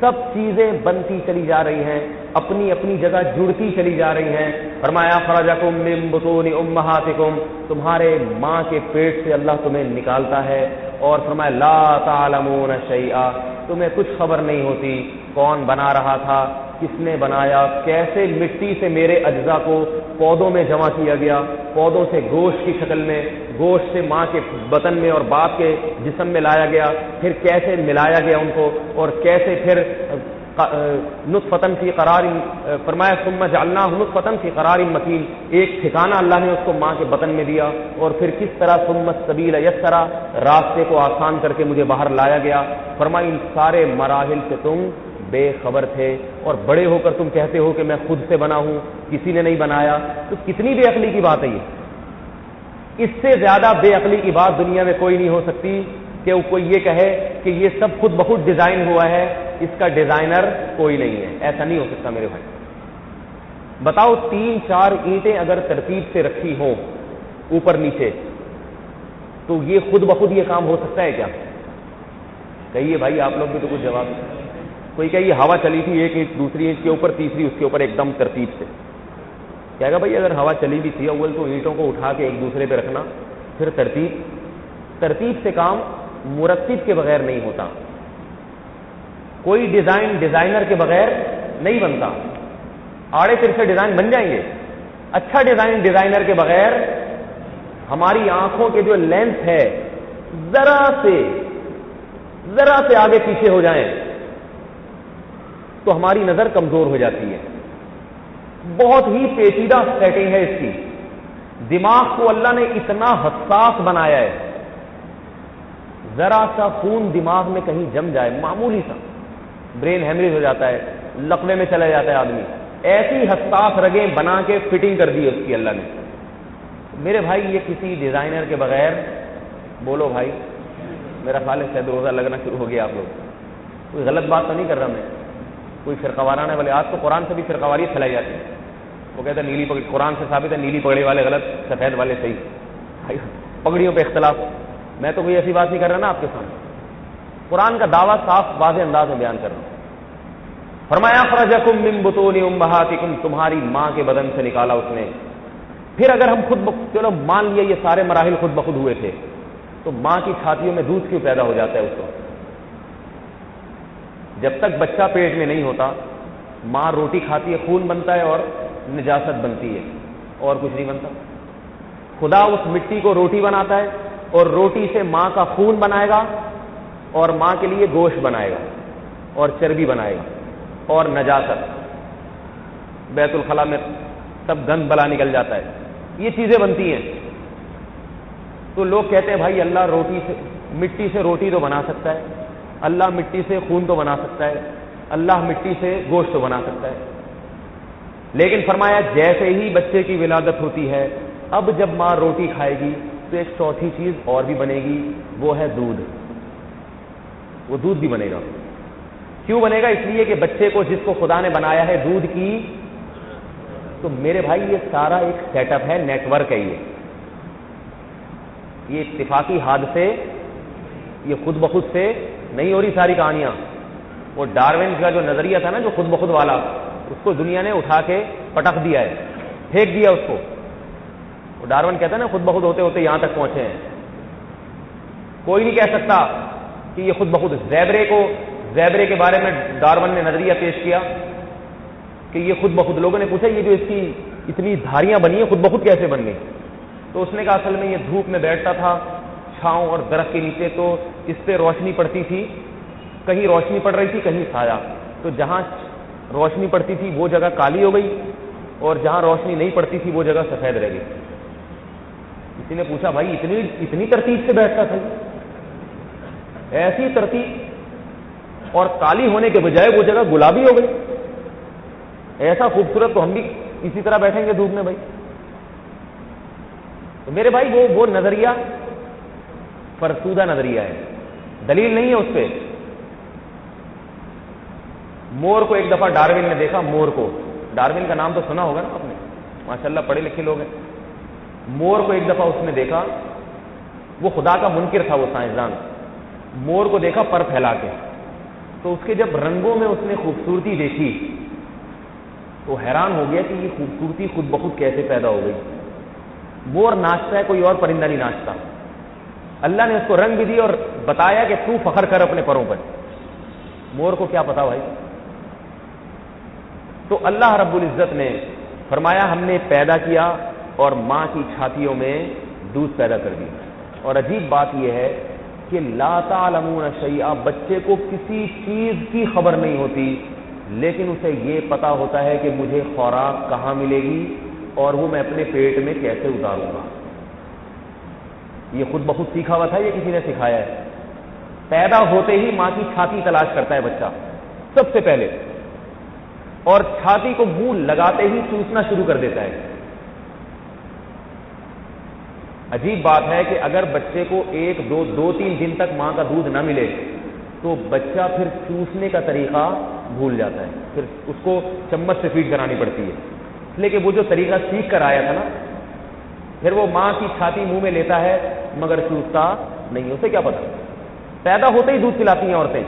سب چیزیں بنتی چلی جا رہی ہیں، اپنی اپنی جگہ جڑتی چلی جا رہی ہیں۔ فرمایا خرجکم من بطون امہاتکم، تمہارے ماں کے پیٹ سے اللہ تمہیں نکالتا ہے، اور فرمایا لا تعلمون شیئا، تمہیں کچھ خبر نہیں ہوتی کون بنا رہا تھا، کس نے بنایا، کیسے مٹی سے میرے اجزاء کو پودوں میں جمع کیا گیا، پودوں سے گوشت کی شکل میں، گوشت سے ماں کے بطن میں اور باپ کے جسم میں لایا گیا، پھر کیسے ملایا گیا ان کو، اور کیسے پھر نطفتن فی قرار، فرمایا ثم جعلناہ نطفتن فی قرار مکین، ایک ٹھکانہ اللہ نے اس کو ماں کے بطن میں دیا، اور پھر کس طرح ثم السبیل یسرا، راستے کو آسان کر کے مجھے باہر لایا گیا۔ فرمایا ان سارے مراحل سے تم بے خبر تھے، اور بڑے ہو کر تم کہتے ہو کہ میں خود سے بنا ہوں، کسی نے نہیں بنایا۔ تو کتنی بے عقلی کی بات ہے یہ، اس سے زیادہ بے عقلی کی بات دنیا میں کوئی نہیں ہو سکتی کہ کوئی یہ کہے کہ یہ سب خود بخود ڈیزائن ہوا ہے، اس کا ڈیزائنر کوئی نہیں ہے، ایسا نہیں ہو سکتا میرے بھائی۔ بتاؤ 3-4 اینٹیں اگر ترتیب سے رکھی ہوں اوپر نیچے تو یہ خود بخود یہ کام ہو سکتا ہے کیا؟ کہیے بھائی آپ لوگ بھی تو کچھ جواب. کوئی کہیے ہوا چلی تھی ایک اینٹ دوسری اینٹ کے اوپر تیسری اس کے اوپر ایک دم ترتیب سے. کیا گا بھائی اگر ہوا چلی بھی تھی اول تو اینٹوں کو اٹھا کے ایک دوسرے پہ رکھنا, پھر ترتیب سے کام مرتب کے بغیر نہیں ہوتا. کوئی ڈیزائن ڈیزائنر کے بغیر نہیں بنتا. آڑے ترچھے ڈیزائن بن جائیں گے, اچھا ڈیزائن ڈیزائنر کے بغیر ہماری آنکھوں کے جو لینس ہے ذرا سے آگے پیچھے ہو جائیں تو ہماری نظر کمزور ہو جاتی ہے. بہت ہی پیچیدہ سیٹنگ ہے اس کی. دماغ کو اللہ نے اتنا حساس بنایا ہے, ذرا سا خون دماغ میں کہیں جم جائے, معمولی سا برین ہیمریج ہو جاتا ہے, لقوے میں چلا جاتا ہے آدمی. ایسی حساس رگیں بنا کے فٹنگ کر دی اس کی اللہ نے. میرے بھائی یہ کسی ڈیزائنر کے بغیر, بولو بھائی, میرا خیال ہے شاید روزہ لگنا شروع ہو گیا آپ لوگ. کوئی غلط بات تو نہیں کر رہا میں, کوئی فرقہ وارانہ والے. آج تو قرآن سے بھی فرقہ واریت پھیلائی جاتی ہے. وہ کہتا ہے نیلی پگڑی, قرآن سے ثابت ہے نیلی پگڑی والے غلط, سفید والے صحیح. پگڑیوں پہ اختلاف. میں تو کوئی ایسی بات نہیں کر رہا نا آپ کے سامنے, قرآن کا دعویٰ صاف واضح انداز میں بیان کر رہا ہوں. فرمایا اخرجکم من بطون امہاتکم, تمہاری ماں کے بدن سے نکالا اس نے. پھر اگر ہم چلو مان لیا یہ سارے مراحل خود بخود ہوئے تھے, تو ماں کی چھاتیوں میں دودھ کیوں پیدا ہو جاتا ہے اس وقت؟ جب تک بچہ پیٹ میں نہیں ہوتا ماں روٹی کھاتی ہے, خون بنتا ہے اور نجاست بنتی ہے, اور کچھ نہیں بنتا. خدا اس مٹی کو روٹی بناتا ہے اور روٹی سے ماں کا خون بنائے گا اور ماں کے لیے گوشت بنائے گا اور چربی بنائے گا اور نجاست. بیت الخلا میں سب گند بلا نکل جاتا ہے, یہ چیزیں بنتی ہیں. تو لوگ کہتے ہیں بھائی اللہ مٹی سے روٹی تو بنا سکتا ہے, اللہ مٹی سے خون تو بنا سکتا ہے, اللہ مٹی سے گوشت تو بنا سکتا ہے. لیکن فرمایا جیسے ہی بچے کی ولادت ہوتی ہے, اب جب ماں روٹی کھائے گی تو ایک چوتھی چیز اور بھی بنے گی, وہ ہے دودھ. وہ دودھ بھی بنے گا. کیوں بنے گا؟ اس لیے کہ بچے کو جس کو خدا نے بنایا ہے دودھ کی. تو میرے بھائی یہ سارا ایک سیٹ اپ ہے, نیٹ ورک ہے. یہ اتفاقی حادثے, یہ خود بخود سے نہیں ہو رہی ساری کہانیاں. وہ ڈارون کا جو نظریہ تھا نا, جو خود بخود والا, اس کو دنیا نے اٹھا کے پٹک دیا ہے, پھینک دیا اس کو. وہ ڈارون کہتا ہے نا خود بخود ہوتے ہوتے یہاں تک پہنچے ہیں. کوئی نہیں کہہ سکتا کہ یہ خود بخود. زیبرے کے بارے میں ڈارون نے نظریہ پیش کیا کہ یہ خود بخود. لوگوں نے پوچھا یہ جو اس کی اتنی دھاریاں بنی ہیں خود بخود کیسے بن گئی؟ تو اس نے کہا اصل میں یہ دھوپ میں بیٹھتا تھا چھاؤں اور درخت کے نیچے, تو اس پہ روشنی پڑتی تھی, کہیں روشنی پڑ رہی تھی کہیں سایہ, تو جہاں روشنی پڑتی تھی وہ جگہ کالی ہو گئی اور جہاں روشنی نہیں پڑتی تھی وہ جگہ سفید رہ گئی. کسی نے پوچھا بھائی اتنی ترتیب سے بیٹھتا تھا؟ ایسی ترتیب, اور کالی ہونے کے بجائے وہ جگہ گلابی ہو گئی. ایسا خوبصورت, تو ہم بھی اسی طرح بیٹھیں گے دھوپ میں بھائی. تو میرے بھائی وہ نظریہ فرسودہ نظریہ ہے, دلیل نہیں ہے اس پہ. مور کو ایک دفعہ ڈارون نے دیکھا. مور کو, ڈارون کا نام تو سنا ہوگا نا آپ نے, ماشاءاللہ پڑھے لکھے لوگ ہیں. مور کو ایک دفعہ اس نے دیکھا, وہ خدا کا منکر تھا وہ سائنسدان. مور کو دیکھا پر پھیلا کے, تو اس کے جب رنگوں میں اس نے خوبصورتی دیکھی تو حیران ہو گیا کہ یہ خوبصورتی خود بخود کیسے پیدا ہو گئی. مور ناچتا ہے, کوئی اور پرندہ نہیں ناچتا. اللہ نے اس کو رنگ بھی دی اور بتایا کہ تو فخر کر اپنے پروں پر. مور کو کیا پتا بھائی. تو اللہ رب العزت نے فرمایا ہم نے پیدا کیا اور ماں کی چھاتیوں میں دودھ پیدا کر دی. اور عجیب بات یہ ہے کہ لا تعلمون شیئا, بچے کو کسی چیز کی خبر نہیں ہوتی, لیکن اسے یہ پتا ہوتا ہے کہ مجھے خوراک کہاں ملے گی اور وہ میں اپنے پیٹ میں کیسے اتاروں گا. یہ خود بخود سیکھا ہوا تھا, یہ کسی نے سکھایا ہے؟ پیدا ہوتے ہی ماں کی چھاتی تلاش کرتا ہے بچہ سب سے پہلے, اور چھاتی کو منہ لگاتے ہی چوسنا شروع کر دیتا ہے. عجیب بات ہے کہ اگر بچے کو 2-3 دن تک ماں کا دودھ نہ ملے تو بچہ پھر چوسنے کا طریقہ بھول جاتا ہے, پھر اس کو چمچ سے فیڈ کرانی پڑتی ہے. اس لیے کہ وہ جو طریقہ سیکھ کر آیا تھا نا، پھر وہ ماں کی چھاتی منہ میں لیتا ہے مگر چوستا نہیں، اسے کیا پتا، پیدا ہوتے ہی دودھ پلاتی ہیں عورتیں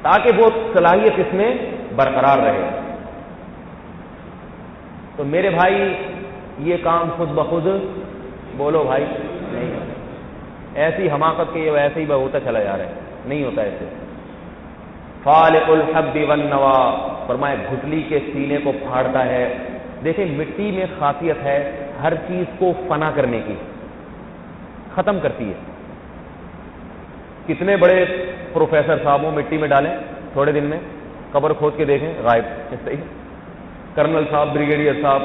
تاکہ وہ صلاحیت اس میں برقرار رہے۔ تو میرے بھائی یہ کام خود بخود بولو بھائی نہیں ہوتا، ایسی حماقت کے یہ ویسے ہی ہوتا چلا جا رہا ہے، نہیں ہوتا ایسے۔ فالق الحب والنوا، فرمائے گھٹلی کے سینے کو پھاڑتا ہے۔ دیکھیں مٹی میں خاصیت ہے ہر چیز کو فنا کرنے کی، ختم کرتی ہے۔ کتنے بڑے پروفیسر صاحب وہ مٹی میں ڈالیں تھوڑے دن میں، قبر کھود کے دیکھیں غائب، صحیح۔ کرنل صاحب، بریگیڈیئر صاحب،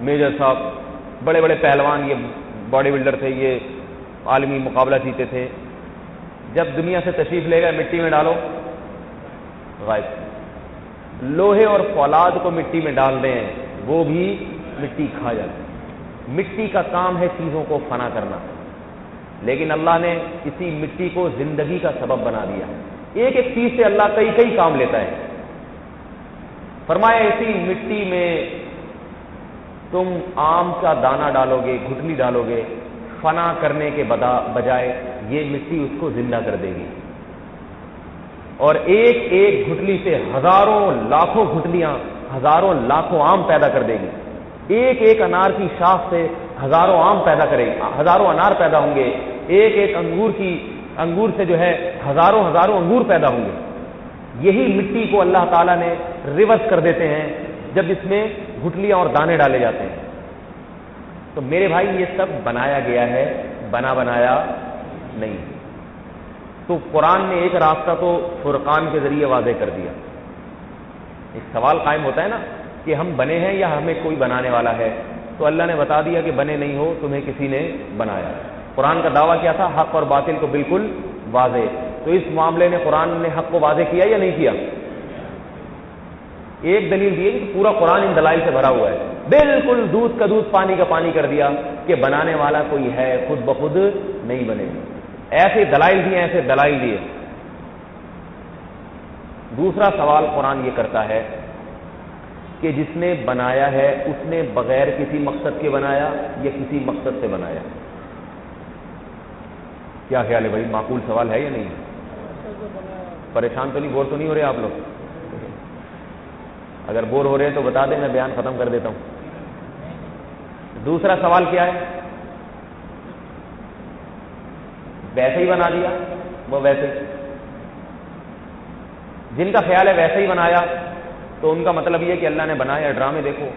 میجر صاحب، بڑے بڑے پہلوان، یہ باڈی بلڈر تھے، یہ عالمی مقابلہ جیتے تھے، جب دنیا سے تشریف لے گئے مٹی میں ڈالو غائب۔ لوہے اور فولاد کو مٹی میں ڈال دیں وہ بھی مٹی کھا جاتی۔ مٹی کا کام ہے چیزوں کو فنا کرنا، لیکن اللہ نے اسی مٹی کو زندگی کا سبب بنا دیا۔ ایک ایک چیز سے اللہ کئی کئی کام لیتا ہے۔ فرمایا اسی مٹی میں تم آم کا دانہ ڈالو گے، گھٹلی ڈالو گے، فنا کرنے کے بجائے یہ مٹی اس کو زندہ کر دے گی، اور ایک ایک گھٹلی سے ہزاروں لاکھوں گھٹلیاں، ہزاروں لاکھوں آم پیدا کر دے گی۔ ایک ایک انار کی شاخ سے ہزاروں آم پیدا کرے گی، ہزاروں انار پیدا ہوں گے۔ ایک ایک انگور سے جو ہے ہزاروں ہزاروں انگور پیدا ہوں گے۔ یہی مٹی کو اللہ تعالیٰ نے ریورس کر دیتے ہیں جب اس میں گھٹلیاں اور دانے ڈالے جاتے ہیں۔ تو میرے بھائی یہ سب بنایا گیا ہے، بنایا نہیں۔ تو قرآن نے ایک راستہ تو فرقان کے ذریعے واضح کر دیا۔ ایک سوال قائم ہوتا ہے نا کہ ہم بنے ہیں یا ہمیں کوئی بنانے والا ہے، تو اللہ نے بتا دیا کہ بنے نہیں ہو، تمہیں کسی نے بنایا۔ قرآن کا دعویٰ کیا تھا؟ حق اور باطل کو بالکل واضح۔ تو اس معاملے میں قرآن نے حق کو واضح کیا یا نہیں کیا؟ ایک دلیل دی کہ پورا قرآن ان دلائل سے بھرا ہوا ہے، بالکل دودھ کا دودھ پانی کا پانی کر دیا کہ بنانے والا کوئی ہے، خود بخود نہیں بنے گا۔ ایسے دلائل دیے، ایسے دلائل دیے۔ دوسرا سوال قرآن یہ کرتا ہے کہ جس نے بنایا ہے اس نے بغیر کسی مقصد کے بنایا یا کسی مقصد سے بنایا؟ کیا خیال ہے بھائی؟ معقول سوال ہے یا نہیں؟ پریشان تو نہیں، بور تو نہیں ہو رہے آپ لوگ؟ اگر بور ہو رہے ہیں تو بتا دیں، میں بیان ختم کر دیتا ہوں۔ دوسرا سوال کیا ہے؟ ویسے ہی بنا دیا، وہ ویسے جن کا خیال ہے ویسے ہی بنایا تو ان کا مطلب یہ کہ اللہ نے بنایا۔ ڈرامے دیکھو،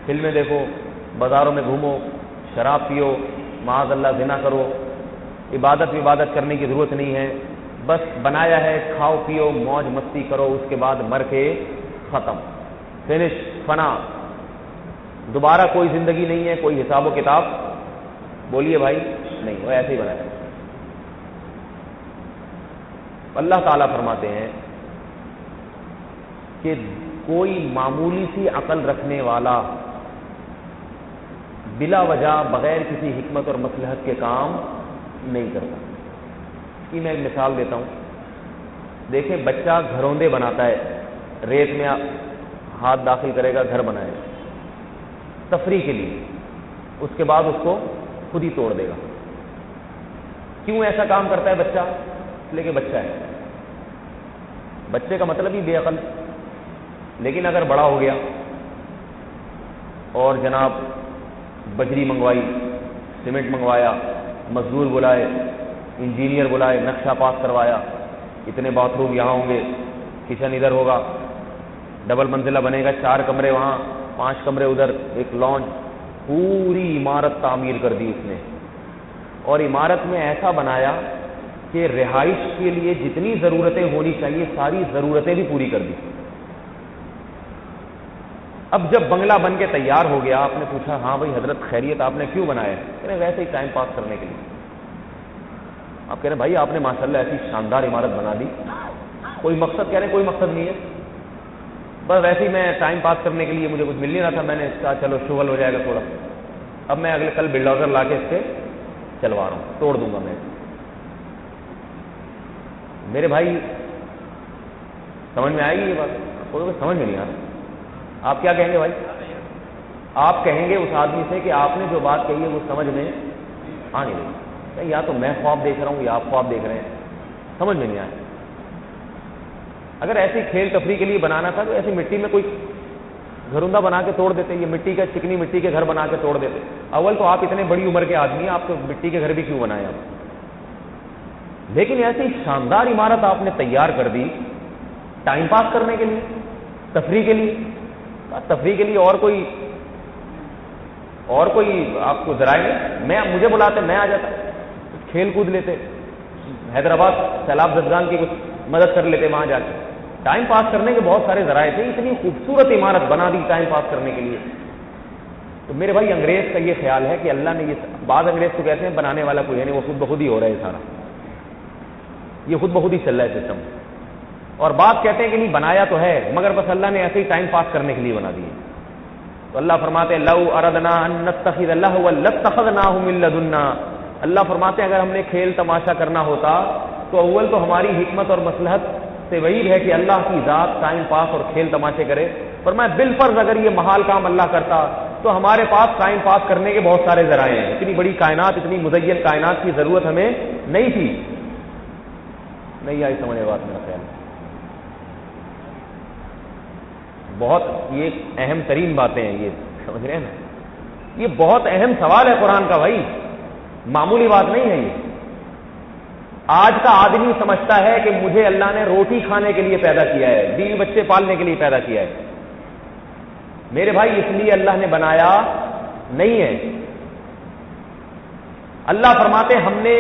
فلمیں دیکھو، بازاروں میں گھومو، شراب پیو، معاذ اللہ زنا کرو، عبادت کرنے کی ضرورت نہیں ہے، بس بنایا ہے، کھاؤ پیو موج مستی کرو، اس کے بعد مر کے ختم، فنش، فنا، دوبارہ کوئی زندگی نہیں ہے، کوئی حساب و کتاب بولیے بھائی نہیں، وہ ایسے ہی بنایا۔ اللہ تعالیٰ فرماتے ہیں کہ کوئی معمولی سی عقل رکھنے والا بلا وجہ بغیر کسی حکمت اور مصلحت کے کام نہیں کرتا۔ اس کی میں ایک مثال دیتا ہوں۔ دیکھیں بچہ گھروندے بناتا ہے، ریت میں ہاتھ داخل کرے گا، گھر بنائے گا تفریح کے لیے، اس کے بعد اس کو خود ہی توڑ دے گا۔ کیوں ایسا کام کرتا ہے بچہ؟ اس لیے کہ بچہ ہے، بچے کا مطلب ہی بے عقل۔ لیکن اگر بڑا ہو گیا اور جناب بجری منگوائی، سیمنٹ منگوایا، مزدور بلائے، انجینئر بلائے، نقشہ پاس کروایا، اتنے باتھ روم یہاں ہوں گے، کچن ادھر ہوگا، ڈبل منزلہ بنے گا، 4 کمرے وہاں، 5 کمرے ادھر، ایک لانچ، پوری عمارت تعمیر کر دی اس نے، اور عمارت میں ایسا بنایا کہ رہائش کے لیے جتنی ضرورتیں ہونی چاہیے ساری ضرورتیں بھی پوری کر دی۔ اب جب بنگلہ بن کے تیار ہو گیا، آپ نے پوچھا ہاں بھائی حضرت خیریت، آپ نے کیوں بنایا؟ کہہ رہے ویسے ہی ٹائم پاس کرنے کے لیے۔ آپ کہہ رہے بھائی آپ نے ماشاءاللہ ایسی شاندار عمارت بنا دی، کوئی مقصد؟ کہہ رہے کوئی مقصد نہیں ہے، بس ویسے ہی میں ٹائم پاس کرنے کے لیے، مجھے کچھ مل نہیں رہا تھا، میں نے کہا چلو شغل ہو جائے گا تھوڑا، اب میں اگلے کل بلڈوزر لا کے اس سے چلوا رہا ہوں، توڑ دوں گا میں۔ میرے بھائی سمجھ میں آئے گی یہ بات؟ آپ کو سمجھ میں نہیں آ رہا؟ آپ کیا کہیں گے بھائی؟ آپ کہیں گے اس آدمی سے کہ آپ نے جو بات کہی ہے وہ سمجھ میں آ نہیں رہی، یا تو میں خواب دیکھ رہا ہوں یا آپ خواب دیکھ رہے ہیں، سمجھ میں نہیں آیا۔ اگر ایسی کھیل تفریح کے لیے بنانا تھا تو ایسی مٹی میں کوئی گھروندہ بنا کے توڑ دیتے، یہ مٹی کا چکنی مٹی کے گھر بنا کے توڑ دیتے۔ اول تو آپ اتنے بڑی عمر کے آدمی ہیں، آپ کو مٹی کے گھر بھی کیوں بنائے آپ؟ لیکن ایسی شاندار عمارت آپ نے تیار کر دی ٹائم پاس کرنے کے لیے، تفریح کے لیے۔ تفریح کے لیے اور کوئی آپ کو ذرائع نہیں، مجھے بلاتے میں آ جاتا، کھیل کود لیتے، حیدرآباد سیلاب زدگان کی کچھ مدد کر لیتے وہاں جا کے۔ ٹائم پاس کرنے کے بہت سارے ذرائع تھے، اتنی خوبصورت عمارت بنا دی ٹائم پاس کرنے کے لیے۔ تو میرے بھائی انگریز کا یہ خیال ہے کہ اللہ نے یہ، بعض انگریز تو کہتے ہیں بنانے والا کوئی ہے نہیں، وہ خود بخود ہی ہو رہا ہے سارا، یہ خود بخود ہی چل رہا ہے سسٹم، اور بات کہتے ہیں کہ نہیں بنایا تو ہے مگر بس اللہ نے ایسے ہی ٹائم پاس کرنے کے لیے بنا دی ہے۔ تو اللہ فرماتے ہیں لو اردنا ان نتخذ لہوا لاتخذناہ من لدنا، اللہ فرماتے ہیں اگر ہم نے کھیل تماشا کرنا ہوتا تو اول تو ہماری حکمت اور مصلحت سے بعید ہے کہ اللہ کی ذات ٹائم پاس اور کھیل تماشے کرے، فرمایا بالفرض اگر یہ محال کام اللہ کرتا تو ہمارے پاس ٹائم پاس کرنے کے بہت سارے ذرائع ہیں، اتنی بڑی کائنات، اتنی مزین کائنات کی ضرورت ہمیں نہیں تھی۔ نہیں آئی سمجھ بات میرا خیال، بہت یہ اہم ترین باتیں ہیں، یہ سمجھ رہے ہیں نا، یہ بہت اہم سوال ہے قرآن کا بھائی، معمولی بات نہیں ہے یہ۔ آج کا آدمی سمجھتا ہے کہ مجھے اللہ نے روٹی کھانے کے لیے پیدا کیا ہے، بیوی بچے پالنے کے لیے پیدا کیا ہے۔ میرے بھائی اس لیے اللہ نے بنایا نہیں ہے۔ اللہ فرماتے ہم نے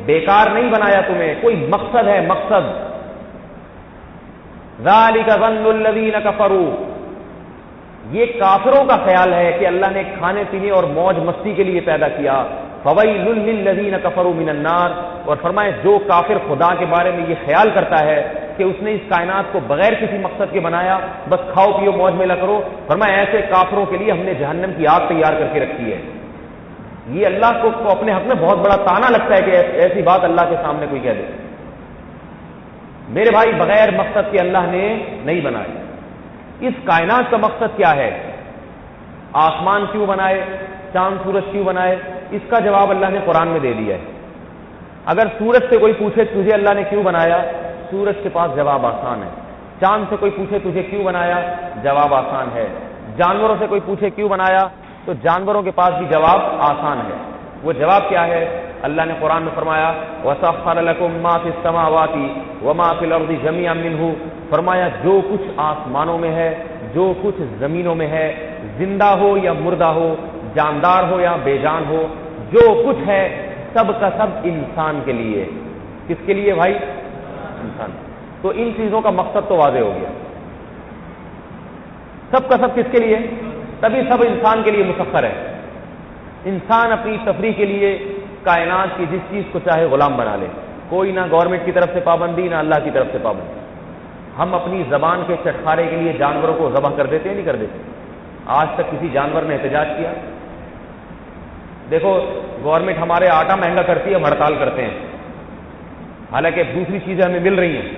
بیکار نہیں بنایا تمہیں، کوئی مقصد ہے، مقصد۔ ذالک ظن الذین کفروا، یہ کافروں کا خیال ہے کہ اللہ نے کھانے پینے اور موج مستی کے لیے پیدا کیا۔ فویل للذین کفروا من النار، اور فرمائے جو کافر خدا کے بارے میں یہ خیال کرتا ہے کہ اس نے اس کائنات کو بغیر کسی مقصد کے بنایا، بس کھاؤ پیو موج میلہ کرو، فرمائے ایسے کافروں کے لیے ہم نے جہنم کی آگ تیار کر کے رکھی ہے۔ یہ اللہ کو اپنے حق میں بہت بڑا تانا لگتا ہے کہ ایسی بات اللہ کے سامنے کوئی کہہ دے۔ میرے بھائی بغیر مقصد کے اللہ نے نہیں بنائے۔ اس کائنات کا مقصد کیا ہے؟ آسمان کیوں بنائے، چاند سورج کیوں بنائے؟ اس کا جواب اللہ نے قرآن میں دے دیا ہے۔ اگر سورج سے کوئی پوچھے تجھے اللہ نے کیوں بنایا، سورج کے پاس جواب آسان ہے۔ چاند سے کوئی پوچھے تجھے کیوں بنایا، جواب آسان ہے۔ جانوروں سے کوئی پوچھے کیوں بنایا تو جانوروں کے پاس بھی جواب آسان ہے۔ وہ جواب کیا ہے؟ اللہ نے قرآن میں فرمایا وَسَخَّرَ لَكُم مَّا فِي السَّمَاوَاتِ وَمَا فِي الْأَرْضِ جَمِيعًا مِّنْهُ، فرمایا جو کچھ آسمانوں میں ہے، جو کچھ زمینوں میں ہے، زندہ ہو یا مردہ ہو، جاندار ہو یا بے جان ہو، جو کچھ ہے سب کا سب انسان کے لیے۔ کس کے لیے بھائی؟ انسان۔ تو ان چیزوں کا مقصد تو واضح ہو گیا، سب کا سب کس کے لیے؟ تبھی سب انسان کے لیے مسخر ہے۔ انسان اپنی تفریح کے لیے کائنات کی جس چیز کو چاہے غلام بنا لے، کوئی نہ گورنمنٹ کی طرف سے پابندی نہ اللہ کی طرف سے پابندی۔ ہم اپنی زبان کے چٹخارے کے لیے جانوروں کو ذبح کر دیتے ہیں، نہیں کر دیتے؟ آج تک کسی جانور نے احتجاج کیا؟ دیکھو گورنمنٹ ہمارے آٹا مہنگا کرتی ہے، ہم ہڑتال کرتے ہیں، حالانکہ دوسری چیزیں ہمیں مل رہی ہیں،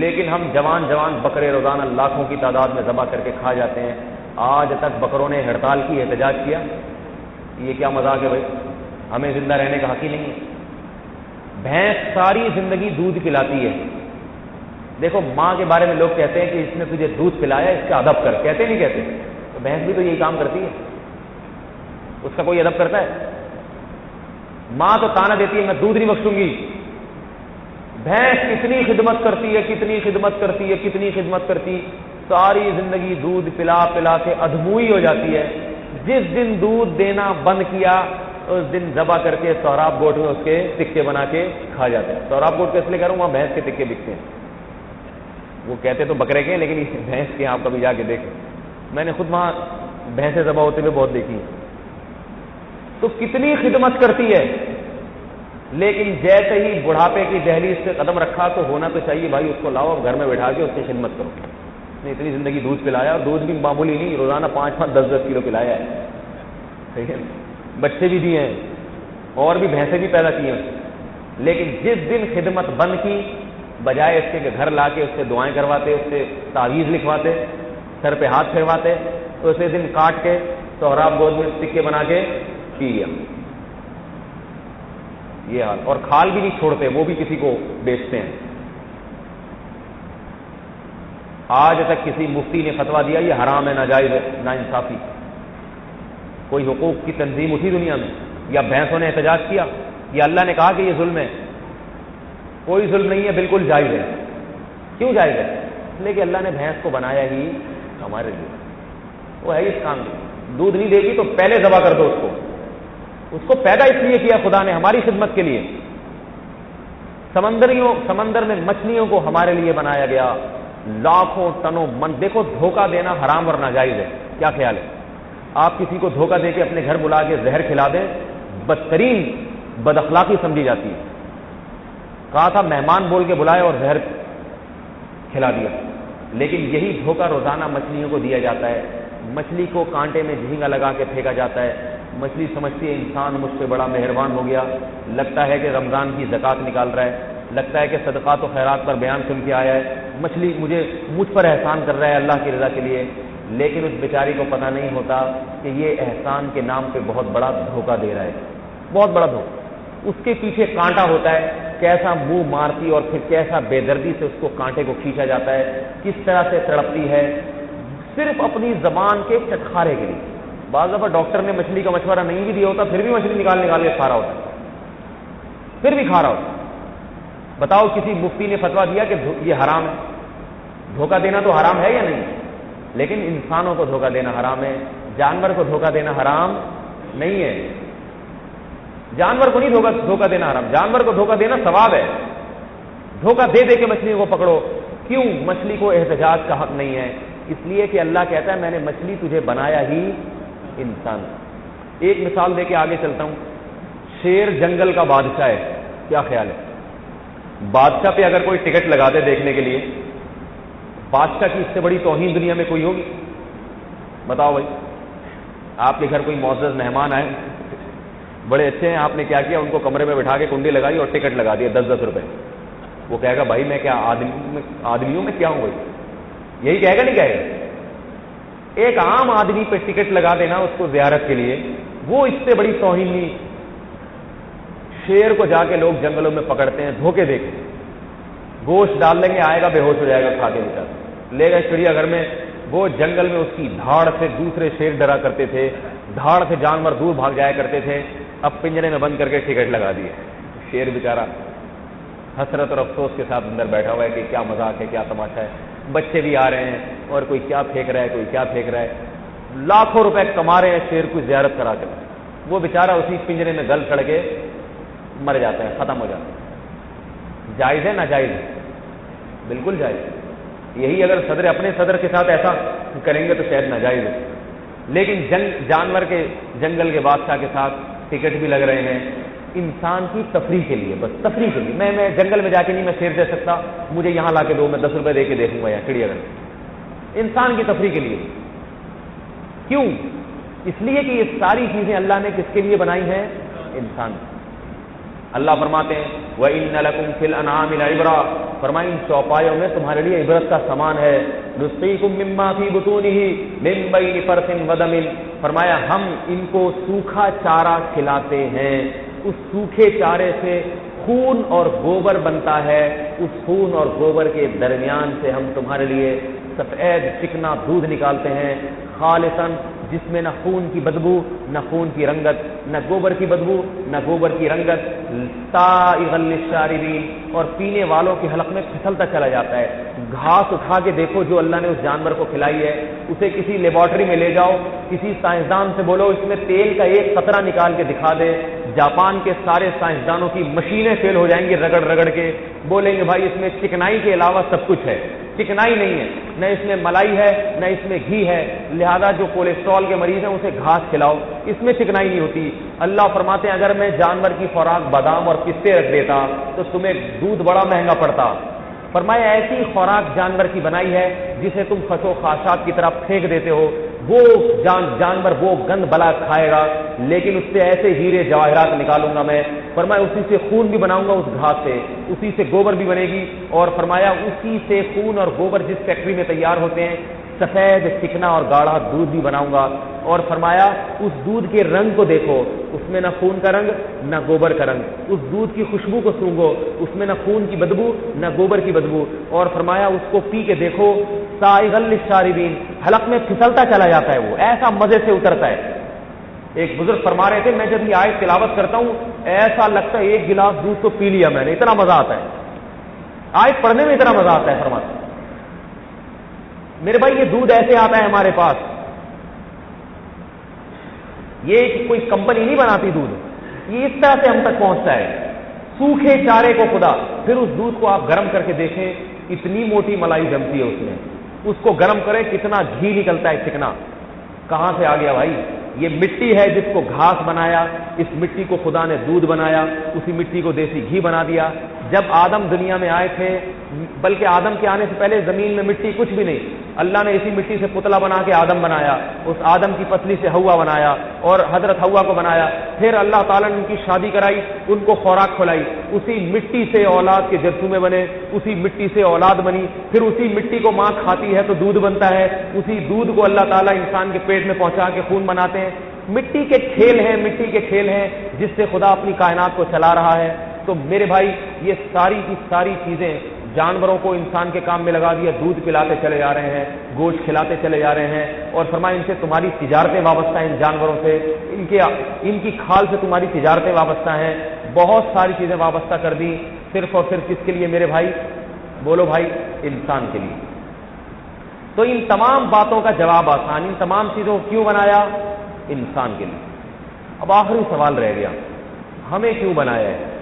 لیکن ہم جوان بکرے روزانہ لاکھوں کی تعداد میں ذبح کر کے کھا جاتے ہیں۔ آج تک بکروں نے ہڑتال کی، احتجاج کیا؟ یہ کیا مذاق ہے بھائی؟ ہمیں زندہ رہنے کا حق ہی نہیں ہے۔ بھینس ساری زندگی دودھ پلاتی ہے، دیکھو ماں کے بارے میں لوگ کہتے ہیں کہ اس نے تجھے دودھ پلایا، اس کا ادب کر، کہتے نہیں کہتے؟ تو بھینس بھی تو یہی کام کرتی ہے، اس کا کوئی ادب کرتا ہے؟ ماں تو تانا دیتی ہے میں دودھ نہیں بخشوں گی۔ بھینس کتنی خدمت کرتی ہے، کتنی خدمت کرتی ہے، کتنی خدمت کرتی، ساری زندگی دودھ پلا پلا کے ادھموئی ہو جاتی ہے۔ جس دن دودھ دینا بند کیا اس دن ذبح کر کے سہراب گوٹ میں اس کے تکے بنا کے کھا جاتے ہیں۔ سہراب گوٹ کو اس لیے کہہ رہا ہوں وہاں بھینس کے تکے بکتے ہیں، وہ کہتے تو بکرے کے لیکن بھینس کے آپ کبھی جا کے دیکھیں، میں نے خود وہاں بھینسیں ذبح ہوتے ہوئے بہت دیکھی ہیں۔ تو کتنی خدمت کرتی ہے، لیکن جیسے ہی بڑھاپے کی دہلیز سے قدم رکھا تو ہونا تو چاہیے بھائی اس کو لاؤ گھر میں بٹھا کے اس کی خدمت کرو۔ اس نے اتنی زندگی دودھ پلایا، اور دودھ بھی معمولی نہیں، روزانہ 5-5 10-10 کلو پلایا ہے، ٹھیک ہے، بچے بھی دیے ہیں اور بھی بھینسیں بھی پیدا کی ہیں، لیکن جس دن خدمت بند کی، بجائے اس کے کہ گھر لا کے اس سے دعائیں کرواتے، اس سے تعویذ لکھواتے، سر پہ ہاتھ پھیرواتے تو اسے دن کاٹ کے سہراب گود میں سکے بنا کے پی لیا. یہ حال. اور کھال بھی نہیں چھوڑتے, وہ بھی کسی کو بیچتے ہیں. آج تک کسی مفتی نے فتویٰ دیا یہ حرام ہے, ناجائز ہے, ناانصافی. کوئی حقوق کی تنظیم اٹھی دنیا میں, یا بھینسوں نے احتجاج کیا, یا اللہ نے کہا کہ یہ ظلم ہے؟ کوئی ظلم نہیں ہے, بالکل جائز ہے. کیوں جائز ہے؟ اس لیے کہ اللہ نے بھینس کو بنایا ہی ہمارے لیے. وہ ہے اس کام میں. دودھ نہیں دے گی تو پہلے ذبح کر دو اس کو پیدا اس لیے کیا خدا نے ہماری خدمت کے لیے. سمندر میں مچھلیوں کو ہمارے لیے بنایا گیا, لاکھوں ٹنوں من. دیکھو دھوکہ دینا حرام اور ناجائز ہے. کیا خیال ہے؟ آپ کسی کو دھوکہ دے کے اپنے گھر بلا کے زہر کھلا دیں, بدترین بد اخلاقی سمجھی جاتی ہے. کہا تھا مہمان بول کے بلائے اور زہر کھلا دیا. لیکن یہی دھوکہ روزانہ مچھلیوں کو دیا جاتا ہے. مچھلی کو کانٹے میں جھینگا لگا کے پھینکا جاتا ہے. مچھلی سمجھتی ہے انسان مجھ پہ بڑا مہربان ہو گیا, لگتا ہے کہ رمضان کی زکوٰۃ نکال رہا ہے, لگتا ہے کہ صدقات و خیرات پر بیان سن کے آیا ہے, مچھلی مجھ پر احسان کر رہا ہے اللہ کی رضا کے لیے. لیکن اس بیچاری کو پتہ نہیں ہوتا کہ یہ احسان کے نام پہ بہت بڑا دھوکہ دے رہا ہے, بہت بڑا دھوکہ. اس کے پیچھے کانٹا ہوتا ہے, کیسا منہ مارتی اور پھر کیسا بے دردی سے اس کو کانٹے کو کھینچا جاتا ہے, کس طرح سے تڑپتی ہے صرف اپنی زبان کے چٹخارے کے لیے. بعض دفعہ ڈاکٹر نے مچھلی کا مشورہ نہیں بھی دیا ہوتا, پھر بھی مچھلی نکال کے کھا رہا ہوتا ہے, پھر بھی کھا رہا ہوتا. بتاؤ کسی مفتی نے فتویٰ دیا کہ یہ حرام ہے؟ دھوکہ دینا تو حرام ہے یا نہیں؟ لیکن انسانوں کو دھوکہ دینا حرام ہے, جانور کو دھوکہ دینا حرام نہیں ہے. جانور کو نہیں دھوکہ دینا حرام, جانور کو دھوکہ دینا ثواب ہے. دھوکہ دے دے کے مچھلیوں کو پکڑو. کیوں؟ مچھلی کو احتجاج کا حق نہیں ہے. اس لیے کہ اللہ کہتا ہے میں نے مچھلی تجھے بنایا ہی انسان. ایک مثال دے کے آگے چلتا ہوں. شیر جنگل کا بادشاہ ہے, کیا خیال ہے؟ بادشاہ پہ اگر کوئی ٹکٹ لگا دے دیکھنے کے لیے, بادشاہ کی اس سے بڑی توہین دنیا میں کوئی ہوگی؟ بتاؤ بھائی. آپ کے گھر کوئی معزز مہمان آئے, بڑے اچھے ہیں, آپ نے کیا کیا؟ ان کو کمرے میں بٹھا کے کنڈی لگائی اور ٹکٹ لگا دیا 10-10 روپے. وہ کہے گا بھائی میں کیا آدمیوں میں کیا ہوں بھائی؟ یہی کہے گا نہیں کہے گا؟ ایک عام آدمی پہ ٹکٹ لگا دینا اس کو زیارت کے لیے, وہ اس سے بڑی توہین نہیں. شیر کو جا کے لوگ جنگلوں میں پکڑتے ہیں دھوکے دے کے, گوشت ڈال لیں گے, آئے گا بے ہوش ہو جائے گا کھا کے, بیچارہ لے گئے چڑیا گھر میں. وہ جنگل میں اس کی دھاڑ سے دوسرے شیر ڈرا کرتے تھے, دھاڑ سے جانور دور بھاگ جایا کرتے تھے. اب پنجرے میں بند کر کے ٹکٹ لگا دیے. شیر بیچارہ حسرت اور افسوس کے ساتھ اندر بیٹھا ہوا ہے کہ کیا مذاق ہے, کیا تماشا ہے. بچے بھی آ رہے ہیں اور کوئی کیا پھینک رہا ہے, کوئی کیا پھینک رہا ہے. لاکھوں روپے کما رہے ہیں شیر کو زیارت کرا کر. وہ بیچارہ اسی پنجرے میں گل چڑھ کے مر جاتا ہے, ختم ہو جاتا ہے. جائز ہے ناجائز ہے؟ بالکل جائز. یہی اگر صدر اپنے صدر کے ساتھ ایسا کریں گے تو شاید ناجائز ہے. لیکن جانور کے جنگل کے بادشاہ کے ساتھ ٹکٹ بھی لگ رہے ہیں انسان کی تفریح کے لیے, بس تفریح کے لیے. میں جنگل میں جا کے نہیں میں شیر دے سکتا, مجھے یہاں لا کے دو, میں 10 روپے دے کے دیکھوں گا یہاں چڑیا گھر. انسان کی تفریح کے لیے. کیوں؟ اس لیے کہ یہ ساری چیزیں اللہ نے کس کے لیے بنائی ہیں؟ انسان. اللہ فرماتے ہیں وَإِنَّ لَكُمْ فِي الْأَنْعَامِ لَعِبْرَةً, فرمائیں ان چوپایوں میں تمہارے لیے عبرت کا سامان ہے. نُسْقِيكُم مِّمَّا فِي بُطُونِهِ مِن بَيْنِ فَرْثٍ وَدَمٍ, فرمایا ہم ان کو سوکھا چارہ کھلاتے ہیں, اس سوکھے چارے سے خون اور گوبر بنتا ہے, اس خون اور گوبر کے درمیان سے ہم تمہارے لیے سفید چکنا دودھ نکالتے ہیں, خالصاً, جس میں نہ خون کی بدبو, نہ خون کی رنگت, نہ گوبر کی بدبو, نہ گوبر کی رنگت, سائغا للشاربین, اور پینے والوں کے حلق میں پھسلتا چلا جاتا ہے. گھاس اٹھا کے دیکھو جو اللہ نے اس جانور کو کھلائی ہے, اسے کسی لیبارٹری میں لے جاؤ, کسی سائنسدان سے بولو اس میں تیل کا ایک قطرہ نکال کے دکھا دے, جاپان کے سارے سائنسدانوں کی مشینیں فیل ہو جائیں گی رگڑ رگڑ کے, بولیں گے بھائی اس میں چکنائی کے علاوہ سب کچھ ہے. چکنائی نہیں ہے, نہ اس میں ملائی ہے, نہ اس میں گھی ہے, لہذا جو کولیسٹرول کے مریض ہیں اسے گھاس کھلاؤ, اس میں چکنائی نہیں ہوتی. اللہ فرماتے ہیں اگر میں جانور کی خوراک بادام اور پستے رکھ دیتا تو تمہیں دودھ بڑا مہنگا پڑتا. فرمایا ایسی خوراک جانور کی بنائی ہے جسے تم خس و خاشاک کی طرح پھینک دیتے ہو, وہ جانور وہ گند بلا کھائے گا, لیکن اس سے ایسے ہیرے جواہرات نکالوں گا میں. فرمایا اسی سے خون بھی بناؤں گا اس گھاس سے, اسی سے گوبر بھی بنے گی, اور فرمایا اسی سے خون اور گوبر جس فیکٹری میں تیار ہوتے ہیں سفید چکنا اور گاڑھا دودھ بھی بناؤں گا، اور فرمایا اس دودھ کے رنگ کو دیکھو، اس میں نہ خون کا رنگ نہ گوبر کا رنگ، اس دودھ کی خوشبو کو سونگھو، اس میں نہ خون کی بدبو نہ گوبر کی بدبو، اور فرمایا اس کو پی کے دیکھو، سائغ للشاربین، حلق میں پھسلتا چلا جاتا ہے، وہ ایسا مزے سے اترتا ہے۔ ایک بزرگ فرما رہے تھے میں جب یہ آیت تلاوت کرتا ہوں ایسا لگتا ہے ایک گلاس دودھ تو پی لیا میں نے، اتنا مزہ آتا ہے، آیت پڑھنے میں اتنا مزہ آتا ہے۔ فرماتے میرے بھائی یہ دودھ ایسے آتا ہے ہمارے پاس، یہ کوئی کمپنی نہیں بناتی دودھ، یہ اس طرح سے ہم تک پہنچتا ہے، سوکھے چارے کو خدا، پھر اس دودھ کو آپ گرم کر کے دیکھیں اتنی موٹی ملائی جمتی ہے اس میں، اس کو گرم کریں کتنا گھی نکلتا ہے چکنا، کہاں سے آ گیا بھائی؟ یہ مٹی ہے جس کو گھاس بنایا، اس مٹی کو خدا نے دودھ بنایا، اسی مٹی کو دیسی گھی بنا دیا۔ جب آدم دنیا میں آئے تھے، بلکہ آدم کے آنے سے پہلے زمین میں مٹی کچھ بھی نہیں، اللہ نے اسی مٹی سے پتلا بنا کے آدم بنایا، اس آدم کی پسلی سے ہوا بنایا اور حضرت ہوا کو بنایا، پھر اللہ تعالیٰ نے ان کی شادی کرائی، ان کو خوراک کھلائی، اسی مٹی سے اولاد کے جرثومے بنے، اسی مٹی سے اولاد بنی، پھر اسی مٹی کو ماں کھاتی ہے تو دودھ بنتا ہے، اسی دودھ کو اللہ تعالیٰ انسان کے پیٹ میں پہنچا کے خون بناتے ہیں۔ مٹی کے کھیل ہیں، مٹی کے کھیل ہیں جس سے خدا اپنی کائنات کو چلا رہا ہے۔ تو میرے بھائی یہ ساری کی ساری چیزیں جانوروں کو انسان کے کام میں لگا دیا، دودھ پلاتے چلے جا رہے ہیں، گوشت کھلاتے چلے جا رہے ہیں، اور فرمایا ان سے تمہاری تجارتیں وابستہ ہیں، ان جانوروں سے، ان کی کھال سے تمہاری تجارتیں وابستہ ہیں، بہت ساری چیزیں وابستہ کر دی، صرف اور صرف کس کے لیے میرے بھائی؟ بولو بھائی، انسان کے لیے۔ تو ان تمام باتوں کا جواب آسان، ان تمام چیزوں کو کیوں بنایا؟ انسان کے لیے۔ اب آخری سوال رہ گیا، ہمیں کیوں بنایا ہے؟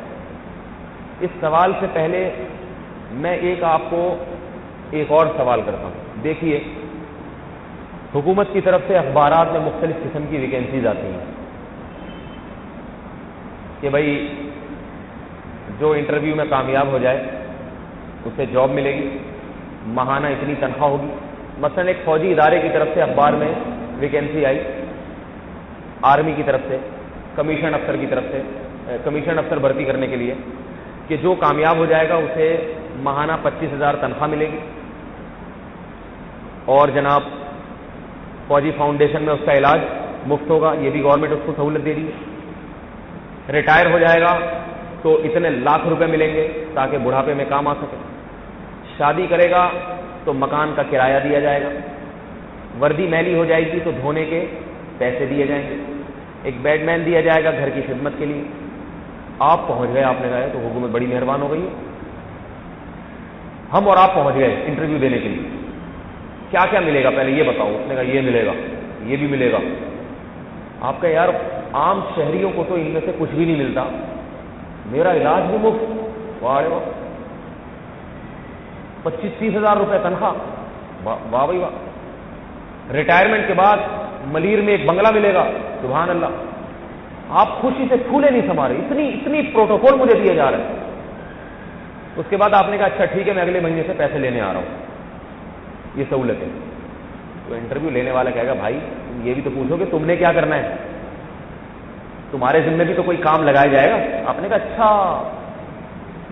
اس سوال سے پہلے میں آپ کو ایک اور سوال کرتا ہوں۔ دیکھیے، حکومت کی طرف سے اخبارات میں مختلف قسم کی ویکینسیز آتی ہیں کہ بھائی جو انٹرویو میں کامیاب ہو جائے اسے جاب ملے گی، ماہانہ اتنی تنخواہ ہوگی۔ مثلا ایک فوجی ادارے کی طرف سے اخبار میں ویکینسی آئی، آرمی کی طرف سے، کمیشن افسر کی طرف سے، کمیشن افسر بھرتی کرنے کے لیے، کہ جو کامیاب ہو جائے گا اسے ماہانہ 25,000 تنخواہ ملے گی، اور جناب فوجی فاؤنڈیشن میں اس کا علاج مفت ہوگا، یہ بھی گورنمنٹ اس کو سہولت دے رہی ہے۔ ریٹائر ہو جائے گا تو اتنے لاکھ روپے ملیں گے تاکہ بڑھاپے میں کام آ سکے۔ شادی کرے گا تو مکان کا کرایہ دیا جائے گا، وردی میلی ہو جائے گی تو دھونے کے پیسے دیے جائیں گے، ایک بیڈ مین دیا جائے گا گھر کی خدمت کے لیے۔ آپ پہنچ گئے، آپ نے کہا تو حکومت بڑی مہربان ہو گئی ہے، ہم اور آپ پہنچ گئے انٹرویو دینے کے لیے، کیا کیا ملے گا پہلے یہ بتاؤ؟ اس نے کہا یہ ملے گا، یہ بھی ملے گا۔ آپ کا یار عام شہریوں کو تو ان میں سے کچھ بھی نہیں ملتا، میرا علاج بھی مفت، واہ 25-30 ہزار روپے تنخواہ، واہ بھائی واہ۔ ریٹائرمنٹ کے بعد ملیر میں ایک بنگلہ ملے گا، سبحان اللہ، آپ خوشی سے پھولے نہیں سما رہے، اتنی پروٹوکول مجھے دیے جا رہے ہیں۔ اس کے بعد آپ نے کہا اچھا ٹھیک ہے میں اگلے مہینے سے پیسے لینے آ رہا ہوں، یہ سہولت ہے۔ تو انٹرویو لینے والا کہے گا بھائی تم یہ بھی تو پوچھو کہ تم نے کیا کرنا ہے، تمہارے ذمہ بھی تو کوئی کام لگایا جائے گا۔ آپ نے کہا اچھا،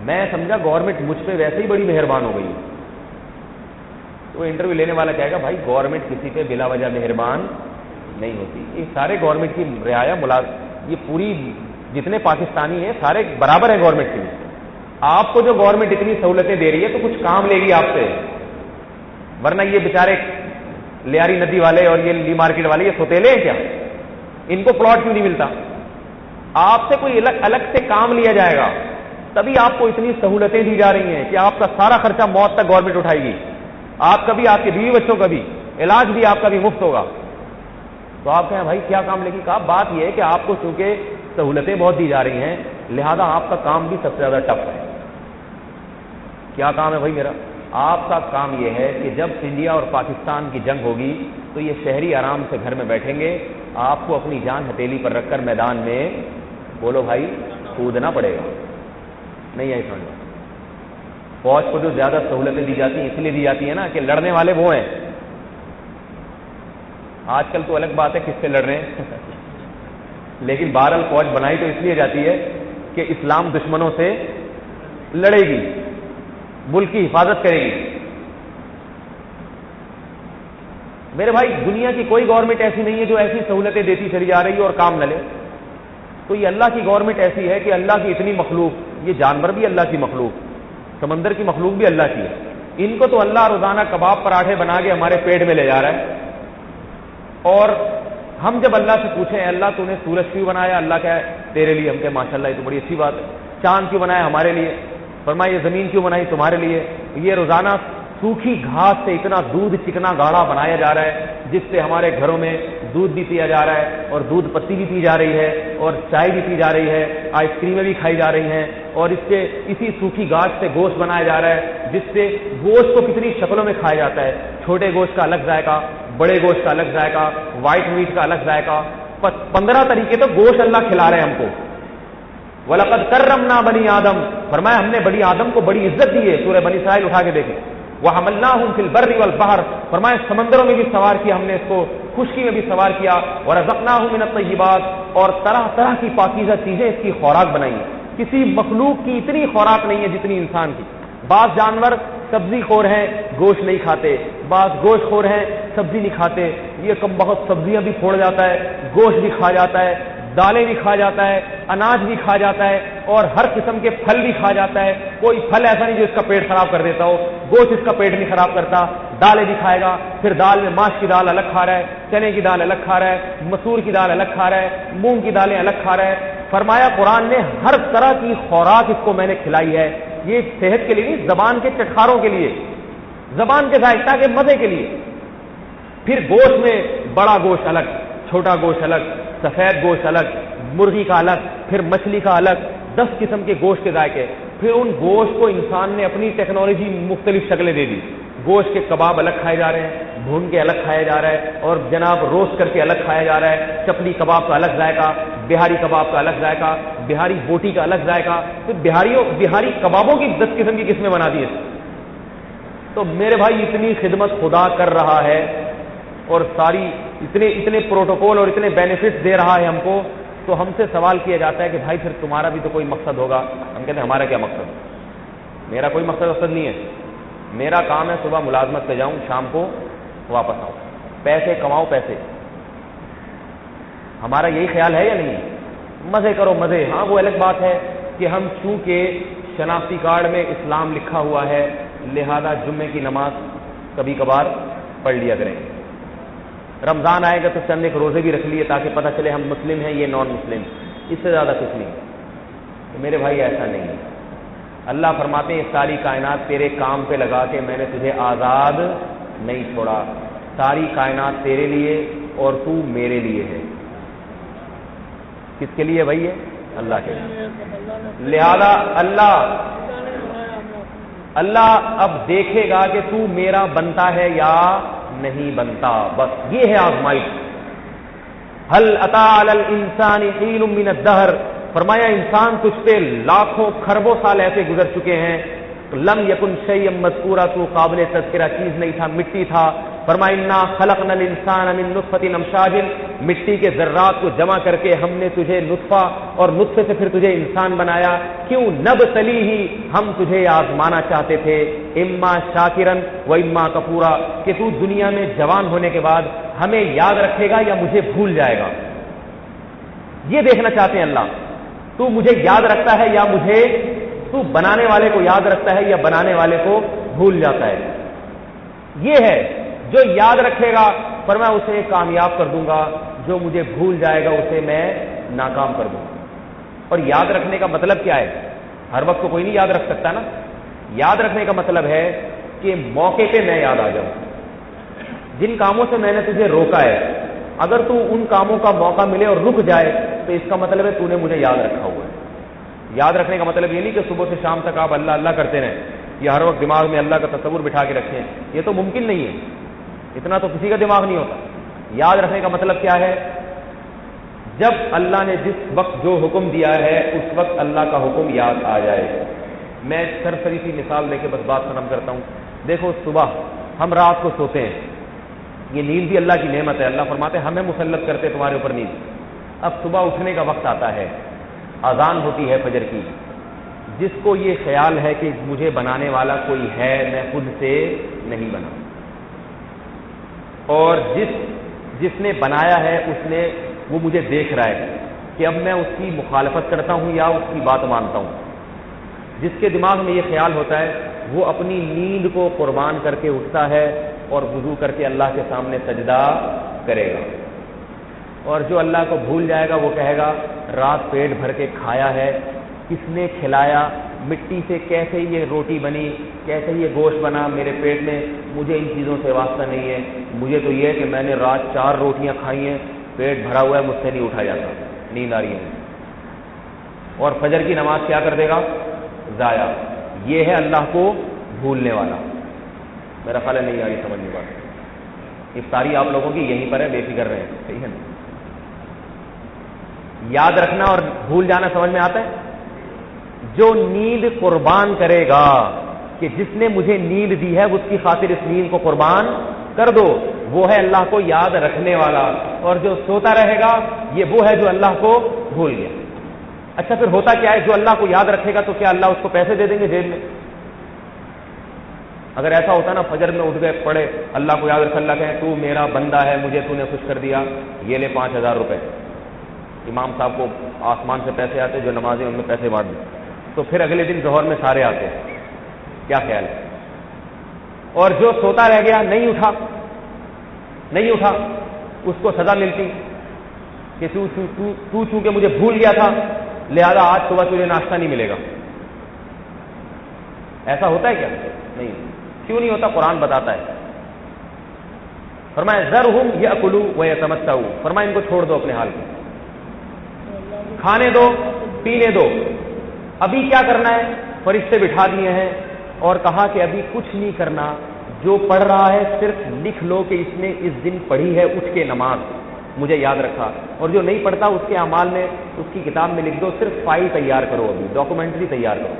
میں سمجھا گورنمنٹ مجھ پہ ویسے ہی بڑی مہربان ہو گئی۔ تو انٹرویو لینے والا کہے گا بھائی گورنمنٹ کسی پہ بلا وجہ مہربان نہیں ہوتی، یہ سارے گورنمنٹ کی رعایا یہ پوری جتنے پاکستانی ہیں سارے برابر ہیں گورنمنٹ کے لیے، آپ کو جو گورنمنٹ اتنی سہولتیں دے رہی ہے تو کچھ کام لے گی آپ سے، ورنہ یہ بیچارے لیاری ندی والے اور یہ لی مارکیٹ والے یہ سوتیلے ہیں کیا؟ ان کو پلاٹ کیوں نہیں ملتا؟ آپ سے کوئی الگ سے کام لیا جائے گا تبھی آپ کو اتنی سہولتیں دی جا رہی ہیں کہ آپ کا سارا خرچہ موت تک گورنمنٹ اٹھائے گی، آپ کا بھی، آپ کے بیوی بچوں کا بھی، علاج بھی آپ کا بھی مفت ہوگا۔ تو آپ کہیں بھائی کیا کام لے گی؟ کہا بات یہ ہے کہ آپ کو چونکہ سہولتیں بہت دی جا رہی ہیں لہذا آپ کا کام بھی سب سے زیادہ ٹف ہے۔ کیا کام ہے بھائی میرا؟ آپ کا کام یہ ہے کہ جب انڈیا اور پاکستان کی جنگ ہوگی تو یہ شہری آرام سے گھر میں بیٹھیں گے، آپ کو اپنی جان ہتھیلی پر رکھ کر میدان میں بولو بھائی کودنا پڑے گا۔ نہیں آئی سمجھ؟ فوج کو جو زیادہ سہولتیں دی جاتی ہیں اس لیے دی جاتی ہیں نا کہ لڑنے والے وہ ہیں، آج کل تو الگ بات ہے کس سے لڑ رہے ہیں لیکن بہرحال فوج بنائی تو اس لیے جاتی ہے کہ اسلام دشمنوں سے لڑے گی، ملک کی حفاظت کرے گی۔ میرے بھائی دنیا کی کوئی گورنمنٹ ایسی نہیں ہے جو ایسی سہولتیں دیتی چلی جا رہی ہے اور کام نہ لے. تو یہ اللہ کی گورنمنٹ ایسی ہے کہ اللہ کی اتنی مخلوق، یہ جانور بھی اللہ کی مخلوق، سمندر کی مخلوق بھی اللہ کی ہے، ان کو تو اللہ روزانہ کباب پراٹھے بنا کے ہمارے پیٹ میں لے جا رہا ہے. اور ہم جب اللہ سے پوچھیں اللہ تو نے سورج کیوں بنایا، اللہ کہا ہے تیرے لیے. ہم کہے ماشاء اللہ یہ تو بڑی اچھی بات ہے. چاند کیوں بنایا، ہمارے لیے. فرمایا یہ زمین کیوں بنائی، تمہارے لیے. یہ روزانہ سوکھی گھاس سے اتنا دودھ چکنا گاڑھا بنایا جا رہا ہے جس سے ہمارے گھروں میں دودھ بھی پیا جا رہا ہے اور دودھ پتی بھی پی جا رہی ہے اور چائے بھی پی جا رہی ہے، آئس کریمیں بھی کھائی جا رہی ہیں، اور اس سے اسی سوکھی گھاس سے گوشت بنایا جا رہا ہے جس سے گوشت کو کتنی شکلوں میں کھایا جاتا ہے. چھوٹے گوشت کا الگ ذائقہ، بڑے گوشت کا الگ ذائقہ، وائٹ میٹ کا الگ ذائقہ، 15 طریقے تو گوشت اللہ کھلا رہے ہیں ہم کو. وَلَقَدْ كَرَّمْنَا بَنِي آدم، فرمایا ہم نے بنی آدم کو بڑی عزت دی ہے. سورہ بنی اسرائیل اٹھا کے دیکھیں. وَحَمَلْنَاهُمْ فِي الْبَرِّ وَالْبَحْرِ، فرمایا سمندروں میں بھی سوار کیا ہم نے اس کو، خشکی میں بھی سوار کیا. وَرَزَقْنَاهُ مِنَ الطَّيِّبَاتِ، اور طرح طرح کی پاکیزہ چیزیں اس کی خوراک بنائی. کسی مخلوق کی اتنی خوراک نہیں ہے جتنی انسان کی. بعض جانور سبزی خور ہیں، گوشت نہیں کھاتے، بعض گوشت خور ہیں، سبزی نہیں کھاتے. یہ کم بہت سبزیاں بھی پھوڑ جاتا ہے، گوشت بھی کھا جاتا ہے، دالیں بھی کھا جاتا ہے، اناج بھی کھا جاتا ہے، اور ہر قسم کے پھل بھی کھا جاتا ہے. کوئی پھل ایسا نہیں جو اس کا پیٹ خراب کر دیتا ہو. گوشت اس کا پیٹ نہیں خراب کرتا. دالیں بھی کھائے گا، پھر دال میں ماش کی دال الگ کھا رہا ہے، چنے کی دال الگ کھا رہا ہے، مسور کی دال الگ کھا رہا ہے، مونگ کی دالیں الگ کھا رہا ہے. فرمایا قرآن نے ہر طرح کی خوراک اس کو میں نے کھلائی ہے. یہ صحت کے لیے نہیں، زبان کے چٹخاروں کے لیے، زبان کے ذائقہ کے مزے کے لیے. پھر گوشت میں بڑا گوشت الگ، چھوٹا گوشت الگ، سفید گوشت الگ، مرغی کا الگ، پھر مچھلی کا الگ، 10 قسم کے گوشت کے ذائقے. پھر ان گوشت کو انسان نے اپنی ٹیکنالوجی مختلف شکلیں دے دی. گوشت کے کباب الگ کھائے جا رہے ہیں، بھون کے الگ کھایا جا رہا ہے، اور جناب روسٹ کر کے الگ کھایا جا رہا ہے. چپلی کباب کا الگ ذائقہ، بہاری کباب کا الگ ذائقہ، بہاری بوٹی کا الگ ذائقہ. پھر بہاری کبابوں کی 10 قسم کی قسمیں بنا دی. تو میرے بھائی اتنی خدمت خدا کر رہا ہے اور ساری اتنے پروٹوکول اور اتنے بینیفٹس دے رہا ہے ہم کو، تو ہم سے سوال کیا جاتا ہے کہ بھائی پھر تمہارا بھی تو کوئی مقصد ہوگا. ہم کہتے ہیں ہمارا کیا مقصد؟ میرا کوئی مقصد نہیں ہے. میرا کام ہے صبح ملازمت پہ جاؤں، شام کو واپس آؤں، پیسے کماؤ پیسے. ہمارا یہی خیال ہے یا نہیں؟ مزے کرو مزے. ہاں وہ الگ بات ہے کہ ہم چونکہ شناختی کارڈ میں اسلام لکھا ہوا ہے لہذا جمعے کی نماز کبھی کبھار پڑھ لیا کریں. رمضان آئے گا تو چند ایک روزے بھی رکھ لیے تاکہ پتہ چلے ہم مسلم ہیں یہ نان مسلم. اس سے زیادہ کچھ نہیں. تو میرے بھائی ایسا نہیں ہے. اللہ فرماتے ہیں ساری کائنات تیرے کام پہ لگا کے میں نے تجھے آزاد نہیں چھوڑا. ساری کائنات تیرے لیے اور تو میرے لیے ہے. کس کے لیے بھائی ہے؟ اللہ کے لیے. لہذا اللہ اب دیکھے گا کہ تو میرا بنتا ہے یا نہیں بنتا. بس یہ ہے آزمائش. هل اتى على الانسان حين من الدهر، فرمایا انسان تجھ پہ لاکھوں خربوں سال ایسے گزر چکے ہیں. لم یکن شیئا مذکورا، تو قابل تذکرہ چیز نہیں تھا، مٹی تھا. فرمایا انا خلقنا الانسان من نطفة امشاج، مٹی کے ذرات کو جمع کر کے ہم نے تجھے نطفہ اور نطفے سے پھر تجھے انسان بنایا. کیوں؟ نبتلیہ، ہم تجھے آزمانا چاہتے تھے. اما شاکرن و اما کفورا، کہ تو دنیا میں جوان ہونے کے بعد ہمیں یاد رکھے گا یا مجھے بھول جائے گا. یہ دیکھنا چاہتے ہیں اللہ، تو مجھے یاد رکھتا ہے یا مجھے تو بنانے والے کو یاد رکھتا ہے یا بنانے والے کو بھول جاتا ہے. یہ ہے جو یاد رکھے گا پر میں اسے کامیاب کر دوں گا، جو مجھے بھول جائے گا اسے میں ناکام کر دوں گا. اور یاد رکھنے کا مطلب کیا ہے؟ ہر وقت تو کوئی نہیں یاد رکھ سکتا نا. یاد رکھنے کا مطلب ہے کہ موقع پہ میں یاد آ جاؤں. جن کاموں سے میں نے تجھے روکا ہے اگر تو ان کاموں کا موقع ملے اور رک جائے تو اس کا مطلب ہے تو نے مجھے یاد رکھا ہوا ہے. یاد رکھنے کا مطلب یہ نہیں کہ صبح سے شام تک آپ اللہ اللہ کرتے رہیں یا ہر وقت دماغ میں اللہ کا تصور بٹھا کے رکھیں. یہ تو ممکن نہیں ہے. اتنا تو کسی کا دماغ نہیں ہوتا. یاد رکھنے کا مطلب کیا ہے؟ جب اللہ نے جس وقت جو حکم دیا ہے اس وقت اللہ کا حکم یاد آ جائے. میں سرسری سی مثال دے کے بس بات ختم کرتا ہوں. دیکھو صبح ہم رات کو سوتے ہیں، یہ نیند بھی اللہ کی نعمت ہے. اللہ فرماتے ہیں ہمیں مسلط کرتے تمہارے اوپر نیند. اب صبح اٹھنے کا وقت آتا ہے، اذان ہوتی ہے فجر کی. جس کو یہ خیال ہے کہ مجھے بنانے والا کوئی ہے، میں خود سے نہیں بنا، اور جس نے بنایا ہے وہ مجھے دیکھ رہا ہے کہ اب میں اس کی مخالفت کرتا ہوں یا اس کی بات مانتا ہوں. جس کے دماغ میں یہ خیال ہوتا ہے وہ اپنی نیند کو قربان کر کے اٹھتا ہے اور وضو کر کے اللہ کے سامنے سجدہ کرے گا. اور جو اللہ کو بھول جائے گا وہ کہے گا رات پیٹ بھر کے کھایا ہے, کس نے کھلایا, مٹی سے کیسے یہ روٹی بنی, کیسے یہ گوشت بنا میرے پیٹ میں, مجھے ان چیزوں سے واسطہ نہیں ہے. مجھے تو یہ کہ میں نے رات 4 روٹیاں کھائی ہیں, پیٹ بھرا ہوا ہے, مجھ سے نہیں اٹھا جاتا, نیند آ رہی ہے. اور فجر کی نماز کیا کر دے گا, ضائع. یہ ہے اللہ کو بھولنے والا. میرا خیال ہے نہیں آ رہی سمجھ میں بات. افطاری آپ لوگوں کی یہیں پر ہے, بے فکر رہے ہیں, صحیح ہے نا. یاد رکھنا اور بھول جانا سمجھ میں آتا ہے. جو نیند قربان کرے گا کہ جس نے مجھے نیند دی ہے اس کی خاطر اس نیند کو قربان کر دو, وہ ہے اللہ کو یاد رکھنے والا. اور جو سوتا رہے گا یہ وہ ہے جو اللہ کو بھول گیا. اچھا پھر ہوتا کیا ہے, جو اللہ کو یاد رکھے گا تو کیا اللہ اس کو پیسے دے دیں گے جیب میں؟ اگر ایسا ہوتا نا, فجر میں اٹھ گئے, پڑھے, اللہ کو یاد رکھ, اللہ کہے تو میرا بندہ ہے, مجھے تو نے خوش کر دیا, یہ لے 5000 روپے. امام صاحب کو آسمان سے پیسے آتے, جو نمازیں ان میں پیسے بانٹ دیں, تو پھر اگلے دن ظہر میں سارے آتے. کیا خیال ہے؟ اور جو سوتا رہ گیا, نہیں اٹھا, اس کو سزا ملتی کہ تو چونکہ مجھے بھول گیا تھا لہذا آج صبح تجھے ناشتہ نہیں ملے گا. ایسا ہوتا ہے کیا؟ نہیں. کیوں نہیں ہوتا؟ قرآن بتاتا ہے. فرمایا ذرہم یأکلوا ویتمتعوا, فرمایا ان کو چھوڑ دو اپنے حال پہ, کھانے دو, پینے دو. ابھی کیا کرنا ہے؟ فرشتے بٹھا دیے ہیں اور کہا کہ ابھی کچھ نہیں کرنا, جو پڑھ رہا ہے صرف لکھ لو کہ اس نے اس دن پڑھی ہے اٹھ کے نماز, مجھے یاد رکھا. اور جو نہیں پڑھتا اس کے اعمال میں, اس کی کتاب میں لکھ دو. صرف فائل تیار کرو, ابھی ڈاکومنٹری تیار کرو.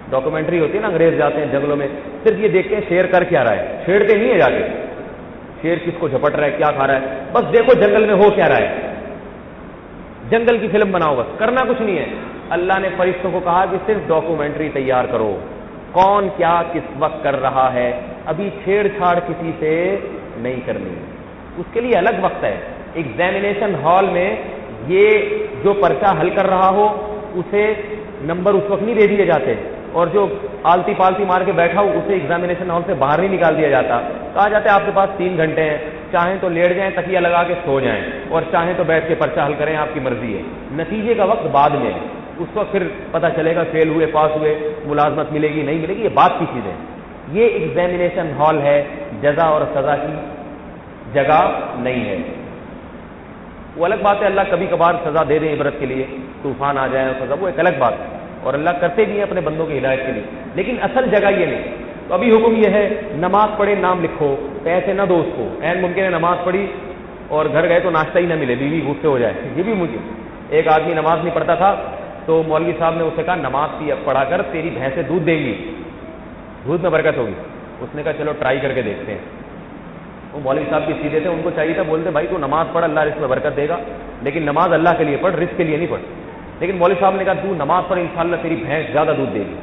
ڈاکومنٹری ہوتی ہے نا, انگریز جاتے ہیں جنگلوں میں, صرف یہ دیکھتے ہیں شیر کر کیا رہا ہے, چھیڑتے نہیں ہے جا کے شیر کس کو جھپٹ رہا ہے, کیا کھا رہا ہے, بس دیکھو جنگل میں ہو کیا رہا ہے, جنگل کی فلم بناؤ, بس کرنا کچھ نہیں ہے. اللہ نے فرشتوں کو کہا کہ صرف ڈاکومنٹری تیار کرو, کون کیا کس وقت کر رہا ہے, ابھی چھیڑ چھاڑ کسی سے نہیں کرنی. اس کے لیے الگ وقت ہے. ایگزامینیشن ہال میں یہ جو پرچہ حل کر رہا ہو اسے نمبر اس وقت نہیں دے دیے جاتے, اور جو آلتی پالتی مار کے بیٹھا ہو اسے ایگزامینیشن ہال سے باہر نہیں نکال دیا جاتا. کہا جاتا ہے آپ کے پاس 3 گھنٹے ہیں, چاہیں تو لیٹ جائیں تکیہ لگا کے سو جائیں, اور چاہیں تو بیٹھ کے پرچہ حل کریں, آپ کی مرضی ہے. نتیجے کا وقت بعد میں ہے, اس وقت پھر پتہ چلے گا فیل ہوئے, پاس ہوئے, ملازمت ملے گی نہیں ملے گی, یہ بات کی چیز ہے. یہ ایگزامینیشن ہال ہے, جزا اور سزا کی جگہ نہیں ہے. وہ الگ بات ہے, اللہ کبھی کبھار سزا دے دیں عبرت کے لیے, طوفان آ جائے سزا, وہ ایک الگ بات ہے, اور اللہ کرتے بھی ہیں اپنے بندوں کی ہدایت کے لیے, لیکن اصل جگہ یہ نہیں. تو ابھی حکم یہ ہے نماز پڑھے نام لکھو, پیسے نہ دو اس کو. عین ممکن ہے نماز پڑھی اور گھر گئے تو ناشتہ ہی نہ ملے, بیوی غصے ہو جائے, یہ بھی ممکن. ایک آدمی نماز نہیں پڑھتا تھا تو مولوی صاحب نے اسے کہا نماز پڑھا کر, تیری بھینسیں دودھ دیں گی, دودھ میں برکت ہوگی. اس نے کہا چلو ٹرائی کر کے دیکھتے ہیں. وہ مولوی صاحب بھی سیدھے تھے, ان کو چاہیے تھا, بولتے بھائی تو نماز پڑھ, اللہ رزق میں برکت دے گا, لیکن نماز اللہ کے لیے پڑھ, رزق کے لیے نہیں پڑھ. لیکن مولوی صاحب نے کہا تو نماز پڑھ, انشاءاللہ تیری بھینس زیادہ دودھ دے گی.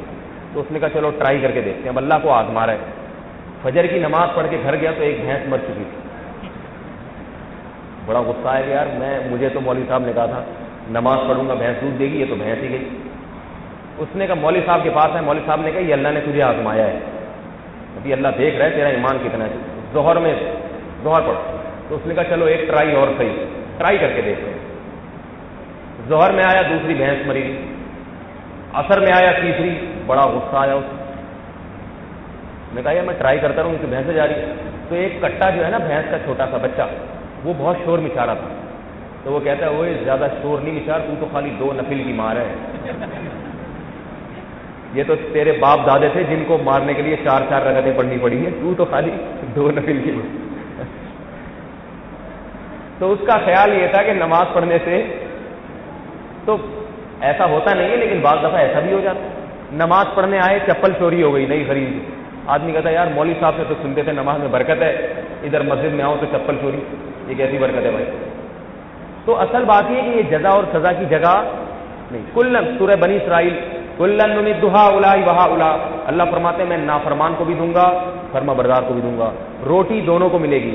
تو اس نے کہا چلو ٹرائی کر کے دیکھتے ہیں. اب اللہ کو آزما رہا ہے. فجر کی نماز پڑھ کے گھر گیا تو ایک بھینس مر چکی تھی. بڑا غصہ آیا کہ یار مجھے تو مولوی صاحب نے کہا تھا نماز پڑھوں گا بھینس دودھ دے گی, یہ تو بھینس ہی گئی. اس نے کہا مولوی صاحب کے پاس ہے, مولوی صاحب نے کہا یہ اللہ نے تجھے آزمایا ہے, ابھی اللہ دیکھ رہا ہے تیرا ایمان کتنا ہے, ظہر پڑھ. تو اس نے کہا چلو ایک ٹرائی اور صحیح, ٹرائی کر کے دیکھتے ہیں. ظہر میں آیا دوسری بھینس مری, عصر میں آیا تیسری, بڑا غصہ آیا اس نے کہا یہ میں ٹرائی کرتا رہوں, اس بھینسیں جا رہی. تو ایک کٹا جو ہے نا بھینس کا چھوٹا سا بچہ, وہ بہت شور مچا رہا تھا. تو وہ کہتا ہے وہ زیادہ شور نہیں مچار, تو خالی 2 نفل کی مار ہے. یہ تو تیرے باپ دادے تھے جن کو مارنے کے لیے 4 رکعتیں پڑھنی پڑی ہیں, تو خالی 2 نفل کی. تو اس کا خیال یہ تھا کہ نماز پڑھنے سے تو ایسا ہوتا نہیں ہے, لیکن بعض دفعہ ایسا بھی ہو جاتا ہے. نماز پڑھنے آئے, چپل چوری ہو گئی, نہیں خریدی. آدمی کہتا ہے یار مولوی صاحب سے تو سنتے تھے نماز میں برکت ہے, ادھر مسجد میں آؤ تو چپل چوری, یہ کیسی برکت ہے بھائی. تو اصل بات یہ کہ یہ جزا اور سزا کی جگہ نہیں. کلن, سورہ بنی اسرائیل, کلن نمد ہؤلاء وہؤلاء, اللہ فرماتے ہیں میں نافرمان کو بھی دوں گا, فرما بردار کو بھی دوں گا. روٹی دونوں کو ملے گی,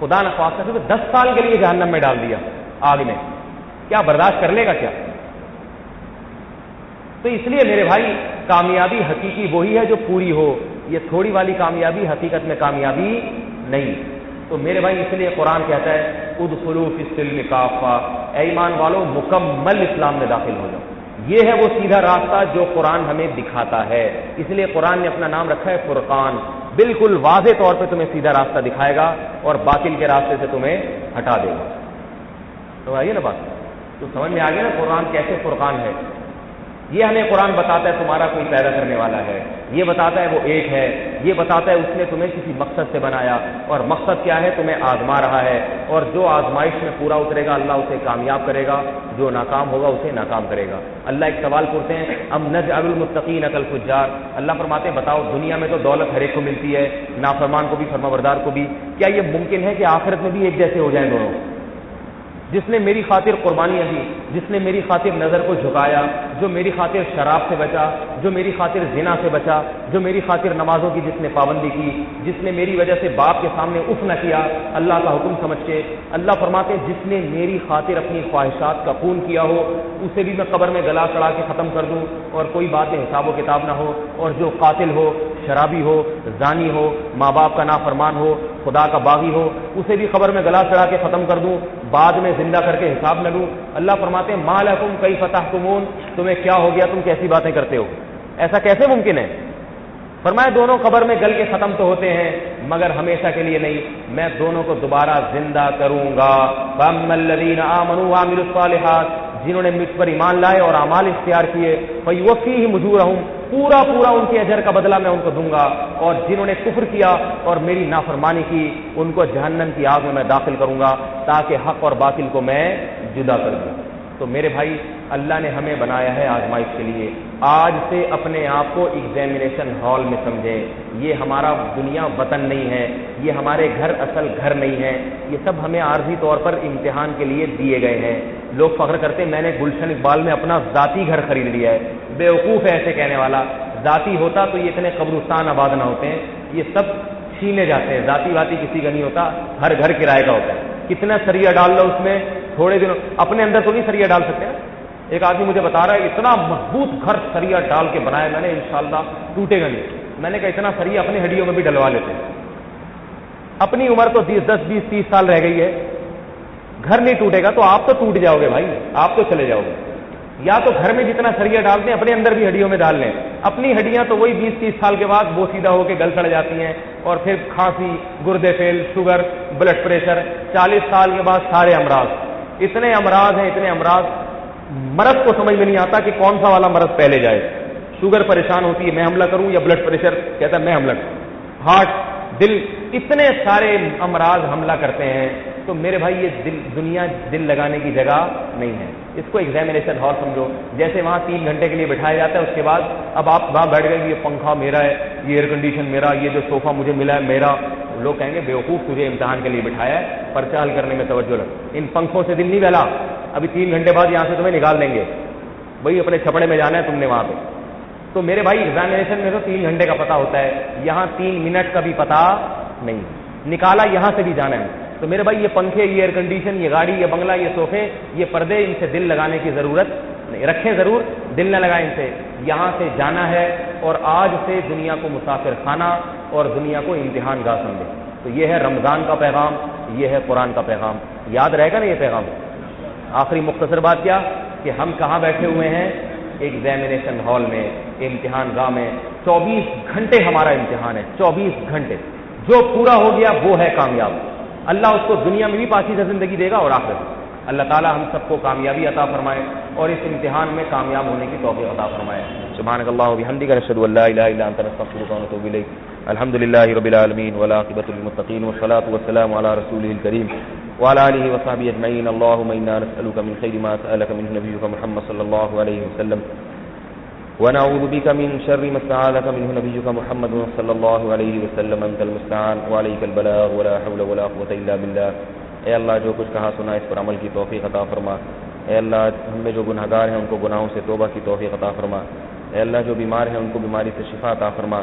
خدا نخواستہ سے 10 سال کے لیے جہنم میں ڈال دیا آگ میں، کیا برداشت کر لے گا کیا؟ تو اس لیے میرے بھائی کامیابی حقیقی وہی ہے جو پوری ہو، یہ تھوڑی والی کامیابی حقیقت میں کامیابی نہیں۔ تو میرے بھائی اس لیے قرآن کہتا ہے ادخلوا فی السلم کافہ، اے ایمان والو مکمل اسلام میں داخل ہو جاؤ۔ یہ ہے وہ سیدھا راستہ جو قرآن ہمیں دکھاتا ہے، اس لیے قرآن نے اپنا نام رکھا ہے فرقان، بالکل واضح طور پہ تمہیں سیدھا راستہ دکھائے گا اور باطل کے راستے سے تمہیں ہٹا دے گا۔ تو آئیے نا بات، تو سمجھ میں آ گیا نا قرآن کیسے فرقان ہے۔ یہ ہمیں قرآن بتاتا ہے تمہارا کوئی پیدا کرنے والا ہے، یہ بتاتا ہے وہ ایک ہے، یہ بتاتا ہے اس نے تمہیں کسی مقصد سے بنایا، اور مقصد کیا ہے؟ تمہیں آزما رہا ہے، اور جو آزمائش میں پورا اترے گا اللہ اسے کامیاب کرے گا، جو ناکام ہوگا اسے ناکام کرے گا۔ اللہ ایک سوال پوچھتے ہیں ام نجعل المتقین کالفجار، اللہ فرماتے ہیں بتاؤ دنیا میں تو دولت ہر ایک کو ملتی ہے، نافرمان کو بھی فرمانبردار کو بھی، کیا یہ ممکن ہے کہ آخرت میں بھی ایک جیسے ہو جائیں دونوں؟ جس نے میری خاطر قربانیاں دی، جس نے میری خاطر نظر کو جھکایا، جو میری خاطر شراب سے بچا، جو میری خاطر زنا سے بچا، جو میری خاطر نمازوں کی جس نے پابندی کی، جس نے میری وجہ سے باپ کے سامنے اف نہ کیا اللہ کا حکم سمجھ کے، اللہ فرماتے ہیں جس نے میری خاطر اپنی خواہشات کا خون کیا ہو اسے بھی میں قبر میں گلا چڑھا کے ختم کر دوں اور کوئی بات حساب و کتاب نہ ہو، اور جو قاتل ہو، شرابی ہو، زانی ہو، ماں باپ کا نافرمان ہو، خدا کا باغی ہو، اسے بھی قبر میں گلا چڑھا کے ختم کر دوں، بعد میں زندہ کر کے حساب نہ لوں۔ اللہ فرماتے ہیں ما لکم کیف تحکمون، تمہیں کیا ہو گیا، تم کیسی باتیں کرتے ہو، ایسا کیسے ممکن ہے؟ فرمایا دونوں قبر میں گل کے ختم تو ہوتے ہیں مگر ہمیشہ کے لیے نہیں، میں دونوں کو دوبارہ زندہ کروں گا۔ فَأَمَّا الَّذِينَ آمَنُوا وَعَمِلُوا الصَّالِحَاتِ، جنہوں نے مجھ پر ایمان لائے اور اعمال اختیار کیے، فَيُوَفِّيهِمْ أُجُورَهُمْ، پورا ان کے اجر کا بدلہ میں ان کو دوں گا، اور جنہوں نے کفر کیا اور میری نافرمانی کی ان کو جہنم کی آگ میں داخل کروں گا تاکہ حق اور باطل کو میں جدا کر دوں۔ تو میرے بھائی اللہ نے ہمیں بنایا ہے آزمائش کے لیے، آج سے اپنے آپ کو ایگزامینیشن ہال میں سمجھیں، یہ ہمارا دنیا وطن نہیں ہے، یہ ہمارے گھر اصل گھر نہیں ہے، یہ سب ہمیں عارضی طور پر امتحان کے لیے دیے گئے ہیں۔ لوگ فخر کرتے ہیں میں نے گلشن اقبال میں اپنا ذاتی گھر خرید لیا ہے، بیوقوف ہے ایسے کہنے والا، ذاتی ہوتا تو یہ اتنے قبرستان آباد نہ ہوتے ہیں، یہ سب چھینے جاتے ہیں، ذاتی کسی کا نہیں ہوتا، ہر گھر کرائے کا ہوتا ہے، کتنا سریا ڈال لو اس میں، تھوڑے دنوں اپنے اندر تو نہیں سریا ڈال سکتے نا۔ ایک آدمی مجھے بتا رہا ہے اتنا مضبوط گھر سریا ڈال کے بنایا میں نے، انشاءاللہ ٹوٹے گا نہیں۔ میں نے کہا اتنا سریا اپنی ہڈیوں میں بھی ڈلوا لیتے ہیں، اپنی عمر تو 10 20 30 سال رہ گئی ہے، گھر نہیں ٹوٹے گا تو آپ تو ٹوٹ جاؤ گے بھائی، آپ تو چلے جاؤ گے۔ یا تو گھر میں جتنا سریا ڈالتے ہیں اپنے اندر بھی ہڈیوں میں ڈال لیں، اپنی ہڈیاں تو وہی 20 30 سال کے بعد بوسیدہ ہو کے گل سڑ جاتی ہیں، اور پھر کھانسی، گردے فیل، شوگر، بلڈ پریشر، 40 سال کے بعد سارے امراض، اتنے امراض ہیں، اتنے امراض، مرض کو سمجھ میں نہیں آتا کہ کون سا والا مرض پہلے جائے۔ شوگر پریشان ہوتی ہے میں حملہ کروں، یا بلڈ پریشر کہتا ہے میں حملہ کروں، ہارٹ، دل، اتنے سارے امراض حملہ کرتے ہیں۔ تو میرے بھائی یہ دنیا دل لگانے کی جگہ نہیں ہے، اس کو ایگزامینیشن ہال سمجھو، جیسے وہاں 3 گھنٹے کے لیے بٹھایا جاتا ہے، اس کے بعد اب آپ وہاں بیٹھ گئے یہ پنکھا میرا ہے، یہ ایئر کنڈیشن میرا، یہ جو صوفہ مجھے ملا ہے میرا، لوگ کہیں گے بیوقوف تجھے امتحان کے لیے بٹھایا ہے، پرچہ حل کرنے میں توجہ رکھ، ان پنکھوں سے دل نہیں بہلا، ابھی 3 گھنٹے بعد یہاں سے تمہیں نکال دیں گے، بھائی اپنے چھپڑے میں جانا ہے تم نے وہاں پہ۔ تو میرے بھائی ایگزامینیشن میں تو 3 گھنٹے کا پتہ ہوتا ہے، یہاں 3 منٹ کا بھی پتہ نہیں، نکالا یہاں سے بھی جانا ہے۔ تو میرے بھائی یہ پنکھے، یہ ایئر کنڈیشن، یہ گاڑی، یہ بنگلہ، یہ صوفے، یہ پردے، ان سے دل لگانے کی ضرورت نہیں، رکھیں ضرور، دل نہ لگائیں ان سے، یہاں سے جانا ہے، اور آج سے دنیا کو مسافر خانہ اور دنیا کو امتحان گاہ سمجھے۔ تو یہ ہے رمضان کا پیغام، یہ ہے قرآن کا پیغام، یاد رہے گا نا یہ پیغام۔ آخری مختصر بات کیا کہ ہم کہاں بیٹھے ہوئے ہیں؟ ایگزامینیشن ہال میں، امتحان گاہ میں، 24 گھنٹے ہمارا امتحان ہے، 24 گھنٹے، جو پورا ہو گیا وہ ہے کامیاب، اللہ اس کو دنیا میں بھی پاکیزہ زندگی دے گا اور آخرت میں۔ اللہ تعالیٰ ہم سب کو کامیابی عطا فرمائے اور اس امتحان میں کامیاب ہونے کی توفیق عطا فرمائے۔ سبحانک اللہم و بحمدک، نشہد ان لا الہ الا انت، نستغفرک ونتوب الیک۔ الحمدللہ رب العالمین والعاقبۃ للمتقین والصلاۃ والسلام علی رسولہ الکریم وعلی آلہ وصحبہ اجمعین۔ اللہم انا نسألک من خیر ما سألک منہ نبیک محمد صلی اللہ علیہ وسلم، ونعوذ بك من شر ما استعاذك منه نبيك محمد صلی اللہ علیہ وسلم، انت المستعان وعلیک البلاغ ولا حول ولا قوة الا باللہ۔ اے اللہ جو کچھ کہا سنا اس پر عمل کی توفیق عطا فرما۔ اے اللہ ہم میں جو گنہگار ہیں ان کو گناہوں سے توبہ کی توفیق عطا فرما۔ اے اللہ جو بیمار ہیں ان کو بیماری سے شفا عطا فرما۔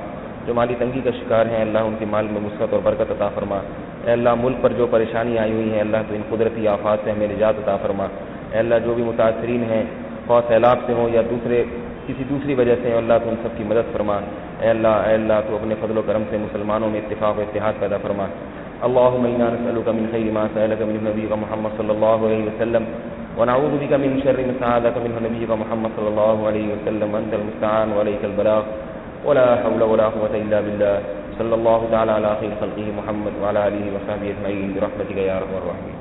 جو مالی تنگی کا شکار ہیں اللہ ان کے مال میں وسعت اور برکت عطا فرما۔ اے اللہ ملک پر جو پریشانی آئی ہوئی ہیں اللہ تو ان قدرتی آفات سے ہمیں نجات عطا فرما۔ اے اللہ جو بھی متاثرین ہیں خواہ سیلاب سے ہوں یا کسی دوسری وجہ سے اللہ تو ان سب کی مدد فرما۔ اے اللہ تو اپنے فضل و کرم سے مسلمانوں میں اتفاق و اتحاد پیدا فرما۔ اللهم انا نسألك من خير ما سألك منه نبيك محمد صلى الله عليه وسلم ونعوذ بك من شر ما استعاذك منه نبيك محمد صلى الله عليه وسلم وانت المستعان وعليك البلاغ ولا حول ولا قوة الا بالله صلى الله تعالى على خير خلقه محمد وعلى اله وصحبه اجمعين برحمتك يا ارحم الراحمين۔